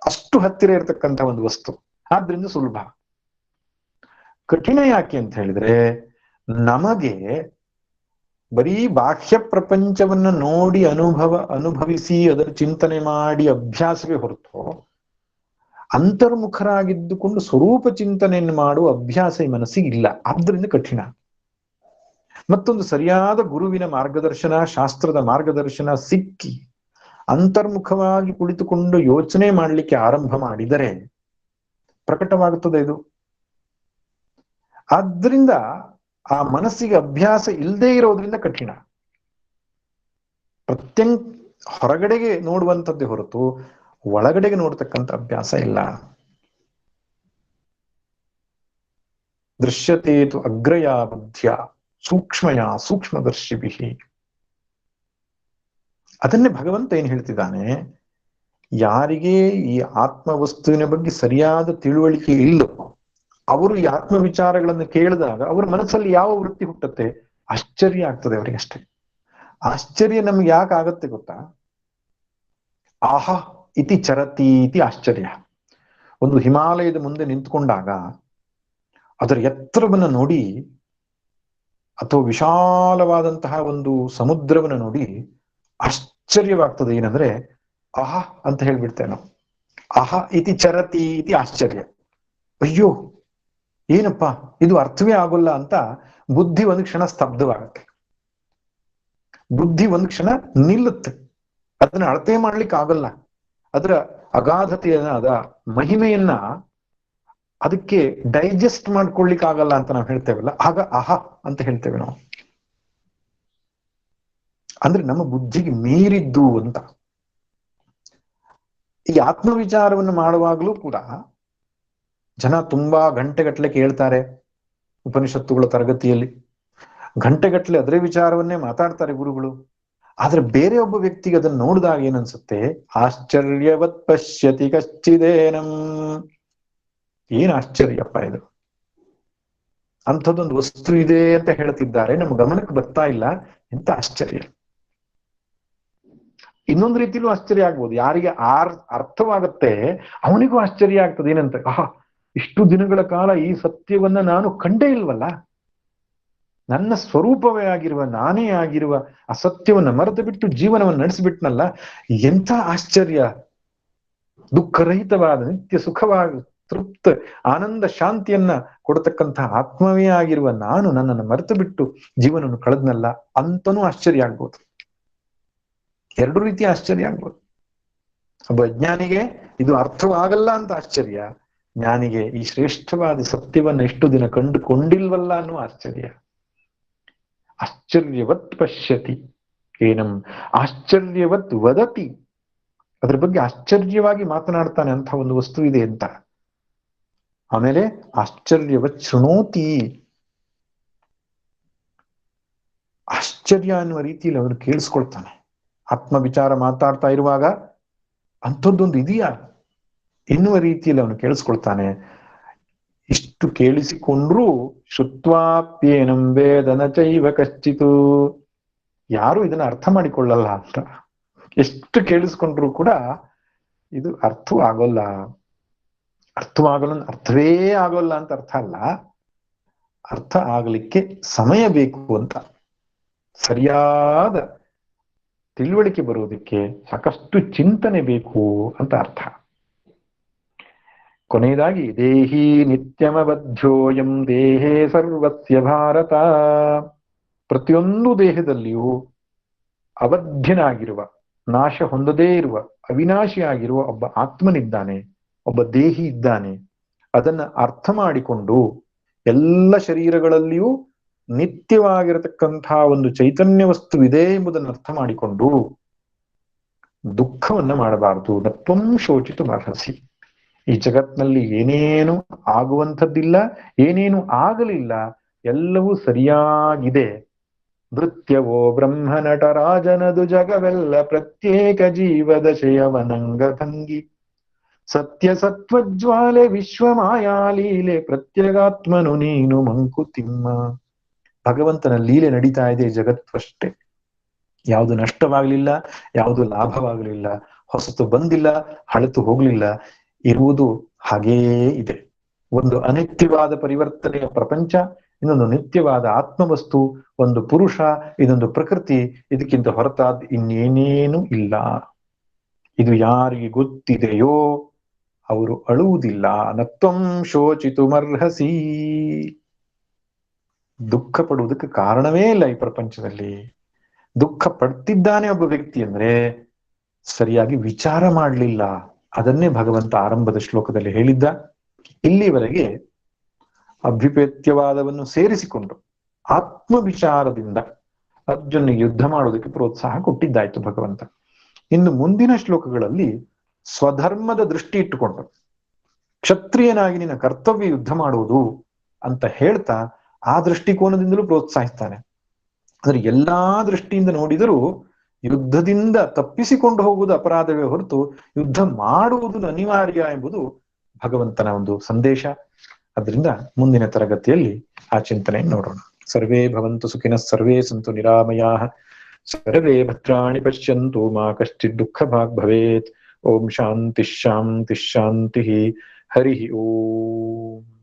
ಅಷ್ಟು ಹತ್ತಿರ ಇರತಕ್ಕಂಥ ಒಂದು ವಸ್ತು, ಆದ್ರಿಂದ ಸುಲಭ. ಕಠಿಣ ಯಾಕೆ ಅಂತ ಹೇಳಿದ್ರೆ, ನಮಗೆ ಬರೀ ಬಾಹ್ಯ ಪ್ರಪಂಚವನ್ನ ನೋಡಿ ಅನುಭವಿಸಿ ಅದರ ಚಿಂತನೆ ಮಾಡಿ ಅಭ್ಯಾಸವೇ ಹೊರತು, ಅಂತರ್ಮುಖರಾಗಿದ್ದುಕೊಂಡು ಸ್ವರೂಪ ಚಿಂತನೆಯನ್ನು ಮಾಡುವ ಅಭ್ಯಾಸ ಈ ಮನಸ್ಸಿಗೆ ಇಲ್ಲ. ಆದ್ರಿಂದ ಕಠಿಣ. ಮತ್ತೊಂದು ಸರಿಯಾದ ಗುರುವಿನ ಮಾರ್ಗದರ್ಶನ, ಶಾಸ್ತ್ರದ ಮಾರ್ಗದರ್ಶನ ಸಿಕ್ಕಿ ಅಂತರ್ಮುಖವಾಗಿ ಕುಳಿತುಕೊಂಡು ಯೋಚನೆ ಮಾಡಲಿಕ್ಕೆ ಆರಂಭ ಮಾಡಿದರೆ ಪ್ರಕಟವಾಗುತ್ತದೆ ಇದು. ಆದ್ರಿಂದ ಆ ಮನಸ್ಸಿಗೆ ಅಭ್ಯಾಸ ಇಲ್ಲದೆ ಇರೋದ್ರಿಂದ ಕಠಿಣ. ಹೊರಗಡೆಗೆ ನೋಡುವಂಥದ್ದೇ ಹೊರತು ಒಳಗಡೆಗೆ ನೋಡ್ತಕ್ಕಂಥ ಅಭ್ಯಾಸ ಇಲ್ಲ. ದೃಶ್ಯತೇತು ಅಗ್ರಯ ಬುದ್ಧಿಯ ಸೂಕ್ಷ್ಮಯ ಸೂಕ್ಷ್ಮದರ್ಶಿಭಿ. ಅದನ್ನೇ ಭಗವಂತ ಏನ್ ಹೇಳ್ತಿದ್ದಾನೆ, ಯಾರಿಗೆ ಈ ಆತ್ಮವಸ್ತುವಿನ ಬಗ್ಗೆ ಸರಿಯಾದ ತಿಳುವಳಿಕೆ ಇಲ್ಲವೋ ಅವರು ಈ ಆತ್ಮ ವಿಚಾರಗಳನ್ನು ಕೇಳಿದಾಗ ಅವರ ಮನಸ್ಸಲ್ಲಿ ಯಾವ ವೃತ್ತಿ ಹುಟ್ಟುತ್ತೆ? ಆಶ್ಚರ್ಯ ಆಗ್ತದೆ ಅವರಿಗೆ ಅಷ್ಟೇ. ಆಶ್ಚರ್ಯ ನಮ್ಗೆ ಯಾಕೆ ಆಗತ್ತೆ ಗೊತ್ತಾ? ಆಹಾ ಇತಿ ಚರತಿ ಇತಿ ಆಶ್ಚರ್ಯ. ಒಂದು ಹಿಮಾಲಯದ ಮುಂದೆ ನಿಂತ್ಕೊಂಡಾಗ ಅದರ ಎತ್ತರವನ್ನು ನೋಡಿ, ಅಥವಾ ವಿಶಾಲವಾದಂತಹ ಒಂದು ಸಮುದ್ರವನ್ನು ನೋಡಿ ಆಶ್ಚರ್ಯವಾಗ್ತದೆ. ಏನಂದ್ರೆ ಆಹಾ ಅಂತ ಹೇಳ್ಬಿಡ್ತೇವೆ ನಾವು. ಆಹಾ ಇತಿ ಚರತಿ ಇತಿ ಆಶ್ಚರ್ಯ. ಅಯ್ಯೋ ಏನಪ್ಪಾ ಇದು ಅರ್ಥವೇ ಆಗೋಲ್ಲ ಅಂತ ಬುದ್ಧಿ ಒಂದು ಕ್ಷಣ ಸ್ತಬ್ಧವಾಗುತ್ತೆ, ಬುದ್ಧಿ ಒಂದು ಕ್ಷಣ ನಿಲ್ಲುತ್ತೆ. ಅದನ್ನ ಅಳತೆ ಮಾಡ್ಲಿಕ್ಕೆ ಆಗಲ್ಲ. ಅದರ ಅಗಾಧತೆಯನ್ನ, ಅದ ಮಹಿಮೆಯನ್ನ ಅದಕ್ಕೆ ಡೈಜೆಸ್ಟ್ ಮಾಡ್ಕೊಳ್ಲಿಕ್ಕೆ ಆಗಲ್ಲ ಅಂತ ನಾವು ಹೇಳ್ತೇವಲ್ಲ, ಆಗ ಆಹಾ ಅಂತ ಹೇಳ್ತೇವೆ ನಾವು. ಅಂದ್ರೆ ನಮ್ಮ ಬುದ್ಧಿಗೆ ಮೀರಿದ್ದು ಅಂತ. ಈ ಆತ್ಮವಿಚಾರವನ್ನು ಮಾಡುವಾಗಲೂ ಕೂಡ ಜನ ತುಂಬಾ ಗಂಟೆಗಟ್ಟಲೆ ಕೇಳ್ತಾರೆ ಉಪನಿಷತ್ತುಗಳ ತರಗತಿಯಲ್ಲಿ, ಗಂಟೆಗಟ್ಟಲೆ ಅದರ ವಿಚಾರವನ್ನೇ ಮಾತಾಡ್ತಾರೆ ಗುರುಗಳು. ಆದ್ರೆ ಬೇರೆ ಒಬ್ಬ ವ್ಯಕ್ತಿಗೆ ಅದನ್ನ ನೋಡಿದಾಗ ಏನನ್ಸುತ್ತೆ? ಆಶ್ಚರ್ಯವತ್ ಪಶ್ಯತಿ ಕಶ್ಚಿದೇನಂ. ಏನ್ ಆಶ್ಚರ್ಯಪ್ಪ ಇದು, ಅಂಥದ್ದೊಂದು ವಸ್ತು ಇದೆ ಅಂತ ಹೇಳ್ತಿದ್ದಾರೆ, ನಮ್ಮ ಗಮನಕ್ಕೆ ಬರ್ತಾ ಇಲ್ಲ, ಎಂತ ಆಶ್ಚರ್ಯ. ಇನ್ನೊಂದು ರೀತಿಲೂ ಆಶ್ಚರ್ಯ ಆಗ್ಬೋದು. ಯಾರಿಗೆ ಅರ್ಥವಾಗತ್ತೆ ಅವನಿಗೂ ಆಶ್ಚರ್ಯ ಆಗ್ತದೆ. ಏನಂತ, ಆಹಾ ಇಷ್ಟು ದಿನಗಳ ಕಾಲ ಈ ಸತ್ಯವನ್ನ ನಾನು ಕಂಡೇ ಇಲ್ವಲ್ಲ, ನನ್ನ ಸ್ವರೂಪವೇ ಆಗಿರುವ ನಾನೇ ಆಗಿರುವ ಅಸತ್ಯವನ್ನ ಮರೆತು ಬಿಟ್ಟು ಜೀವನವನ್ನು ನಡೆಸಿಬಿಟ್ನಲ್ಲ, ಎಂಥ ಆಶ್ಚರ್ಯ! ದುಃಖರಹಿತವಾದ ನಿತ್ಯ ಸುಖವಾದ ತೃಪ್ತ ಆನಂದ ಶಾಂತಿಯನ್ನ ಕೊಡತಕ್ಕಂತಹ ಆತ್ಮವೇ ಆಗಿರುವ ನಾನು ನನ್ನನ್ನು ಮರೆತು ಬಿಟ್ಟು ಜೀವನವನ್ನು ಕಳೆದ್ನಲ್ಲ ಅಂತನೂ ಆಶ್ಚರ್ಯ ಆಗ್ಬೋದು. ಎರಡು ರೀತಿಯ ಆಶ್ಚರ್ಯ ಆಗ್ಬೋದು. ಒಬ್ಬ ಅಜ್ಞಾನಿಗೆ ಇದು ಅರ್ಥವಾಗಲ್ಲ ಅಂತ ಆಶ್ಚರ್ಯ, ಜ್ಞಾನಿಗೆ ಈ ಶ್ರೇಷ್ಠವಾದ ಸತ್ಯವನ್ನ ಎಷ್ಟು ದಿನ ಕಂಡುಕೊಂಡಿಲ್ವಲ್ಲ ಅನ್ನೋ ಆಶ್ಚರ್ಯ. ಆಶ್ಚರ್ಯವತ್ ಪಶ್ಯತಿ ಏನಂ ಆಶ್ಚರ್ಯವತ್ ವದತಿ, ಅದ್ರ ಬಗ್ಗೆ ಆಶ್ಚರ್ಯವಾಗಿ ಮಾತನಾಡ್ತಾನೆ ಅಂತ ಒಂದು ವಸ್ತು ಇದೆ ಅಂತ. ಆಮೇಲೆ ಆಶ್ಚರ್ಯವತ್ ಶೃಣೋತಿ, ಆಶ್ಚರ್ಯ ಅನ್ನುವ ರೀತಿಯಲ್ಲಿ ಅವನು ಕೇಳಿಸ್ಕೊಳ್ತಾನೆ. ಆತ್ಮ ವಿಚಾರ ಮಾತಾಡ್ತಾ ಇರುವಾಗ ಅಂಥದ್ದೊಂದು ಇದೆಯಾ ಎನ್ನುವ ರೀತಿಯಲ್ಲಿ ಅವನು ಕೇಳಿಸ್ಕೊಳ್ತಾನೆ. ಇಷ್ಟು ಕೇಳಿಸಿಕೊಂಡ್ರೂ ಶ್ರುತ್ವಾಪ್ಯೇನಂ ವೇದನ ಚೈವ ಕಶ್ಚಿತು, ಯಾರು ಇದನ್ನ ಅರ್ಥ ಮಾಡಿಕೊಳ್ಳಲ್ಲ ಅಂತ. ಎಷ್ಟು ಕೇಳಿಸ್ಕೊಂಡ್ರು ಕೂಡ ಇದು ಅರ್ಥವಾಗಲ್ಲ. ಅರ್ಥವೇ ಆಗೋಲ್ಲ ಅಂತ ಅರ್ಥ ಅಲ್ಲ, ಅರ್ಥ ಆಗಲಿಕ್ಕೆ ಸಮಯ ಬೇಕು ಅಂತ, ಸರಿಯಾದ ತಿಳುವಳಿಕೆ ಬರುವುದಕ್ಕೆ ಸಾಕಷ್ಟು ಚಿಂತನೆ ಬೇಕು ಅಂತ ಅರ್ಥ. ಕೊನೆಯದಾಗಿ ದೇಹಿ ನಿತ್ಯಮಬದ್ಧೋಯಂ ದೇಹೇ ಸರ್ವಸ್ಯ ಭಾರತ, ಪ್ರತಿಯೊಂದು ದೇಹದಲ್ಲಿಯೂ ಅವಧ್ಯನಾಗಿರುವ, ನಾಶ ಹೊಂದದೇ ಇರುವ, ಅವಿನಾಶಿಯಾಗಿರುವ ಒಬ್ಬ ಆತ್ಮನಿದ್ದಾನೆ, ಒಬ್ಬ ದೇಹಿ ಇದ್ದಾನೆ. ಅದನ್ನ ಅರ್ಥ ಮಾಡಿಕೊಂಡು ಎಲ್ಲ ಶರೀರಗಳಲ್ಲಿಯೂ ನಿತ್ಯವಾಗಿರತಕ್ಕಂತಹ ಒಂದು ಚೈತನ್ಯ ವಸ್ತುವಿದೆ ಎಂಬುದನ್ನು ಅರ್ಥ ಮಾಡಿಕೊಂಡು ದುಃಖವನ್ನ ಮಾಡಬಾರದು. ನತ್ವಂ ಶೋಚಿತು ಅರ್ಹಸಿ, ಈ ಜಗತ್ನಲ್ಲಿ ಏನೇನು ಆಗುವಂಥದ್ದಿಲ್ಲ, ಏನೇನು ಆಗಲಿಲ್ಲ, ಎಲ್ಲವೂ ಸರಿಯಾಗಿದೆ. ನೃತ್ಯವೋ ಬ್ರಹ್ಮ ನಟರಾಜನದು ಜಗವೆಲ್ಲ ಪ್ರತ್ಯೇಕ ಜೀವದಶಯವನಂಗಭಂಗಿ, ಸತ್ಯ ಸತ್ವಜ್ವಾಲೆ ವಿಶ್ವ ಮಾಯಾಲೀಲೆ ಪ್ರತ್ಯಗಾತ್ಮನು ನೀನು ಮಂಕುತಿಮ್ಮ. ಭಗವಂತನ ಲೀಲೆ ನಡೀತಾ ಇದೆ ಜಗತ್ತಷ್ಟೇ. ಯಾವುದು ನಷ್ಟವಾಗಲಿಲ್ಲ, ಯಾವುದು ಲಾಭವಾಗಲಿಲ್ಲ, ಹೊಸತು ಬಂದಿಲ್ಲ, ಹಳೆತು ಹೋಗ್ಲಿಲ್ಲ, ಇರುವುದು ಹಾಗೇ ಇದೆ. ಒಂದು ಅನಿತ್ಯವಾದ ಪರಿವರ್ತನೆಯ ಪ್ರಪಂಚ, ಇನ್ನೊಂದು ನಿತ್ಯವಾದ ಆತ್ಮವಸ್ತು, ಒಂದು ಪುರುಷ, ಇದೊಂದು ಪ್ರಕೃತಿ, ಇದಕ್ಕಿಂತ ಹೊರತಾದ ಇನ್ನೇನೇನು ಇಲ್ಲ. ಇದು ಯಾರಿಗೆ ಗೊತ್ತಿದೆಯೋ ಅವರು ಅಳುವುದಿಲ್ಲ. ನತ್ವಂ ಶೋಚಿತುಮರ್ಹಸಿ, ದುಃಖ ಪಡುವುದಕ್ಕೆ ಕಾರಣವೇ ಇಲ್ಲ ಈ ಪ್ರಪಂಚದಲ್ಲಿ. ದುಃಖ ಪಡ್ತಿದ್ದಾನೆ ಒಬ್ಬ ವ್ಯಕ್ತಿ ಅಂದ್ರೆ ಸರಿಯಾಗಿ ವಿಚಾರ ಮಾಡಲಿಲ್ಲ. ಅದನ್ನೇ ಭಗವಂತ ಆರಂಭದ ಶ್ಲೋಕದಲ್ಲಿ ಹೇಳಿದ್ದ. ಇಲ್ಲಿವರೆಗೆ ಅಭ್ಯುಪೇತ್ಯವಾದವನ್ನು ಸೇರಿಸಿಕೊಂಡು ಆತ್ಮ ವಿಚಾರದಿಂದ ಅರ್ಜುನಿಗೆ ಯುದ್ಧ ಮಾಡೋದಕ್ಕೆ ಪ್ರೋತ್ಸಾಹ ಕೊಟ್ಟಿದ್ದಾಯ್ತು ಭಗವಂತ. ಇನ್ನು ಮುಂದಿನ ಶ್ಲೋಕಗಳಲ್ಲಿ ಸ್ವಧರ್ಮದ ದೃಷ್ಟಿ ಇಟ್ಟುಕೊಂಡು ಕ್ಷತ್ರಿಯನಾಗಿ ನಿನ್ನ ಕರ್ತವ್ಯ ಯುದ್ಧ ಮಾಡುವುದು ಅಂತ ಹೇಳ್ತಾ ಆ ದೃಷ್ಟಿಕೋನದಿಂದಲೂ ಪ್ರೋತ್ಸಾಹಿಸ್ತಾನೆ. ಅಂದ್ರೆ ಎಲ್ಲಾ ದೃಷ್ಟಿಯಿಂದ ನೋಡಿದರೂ ಯುದ್ಧದಿಂದ ತಪ್ಪಿಸಿಕೊಂಡು ಹೋಗುವುದು ಅಪರಾಧವೇ ಹೊರತು ಯುದ್ಧ ಮಾಡುವುದು ಅನಿವಾರ್ಯ ಎಂಬುದು ಭಗವಂತನ ಒಂದು ಸಂದೇಶ. ಅದರಿಂದ ಮುಂದಿನ ತರಗತಿಯಲ್ಲಿ ಆ ಚಿಂತನೆ ನೋಡೋಣ. ಸರ್ವೇ ಭವಂತು ಸುಖಿನಃ, ಸರ್ವೇ ಸಂತು ನಿರಾಮಯಾಃ, ಸರ್ವೇ ಭದ್ರಾಣಿ ಪಶ್ಯಂತು ಮಾ ಕಶ್ಚಿತ್ ದುಃಖ ಭಾಗ್ ಭವೇತ್. ಓಂ ಶಾಂತಿ ಶಾಂತಿ ಶಾಂತಿ. ಹರಿ ಓಂ.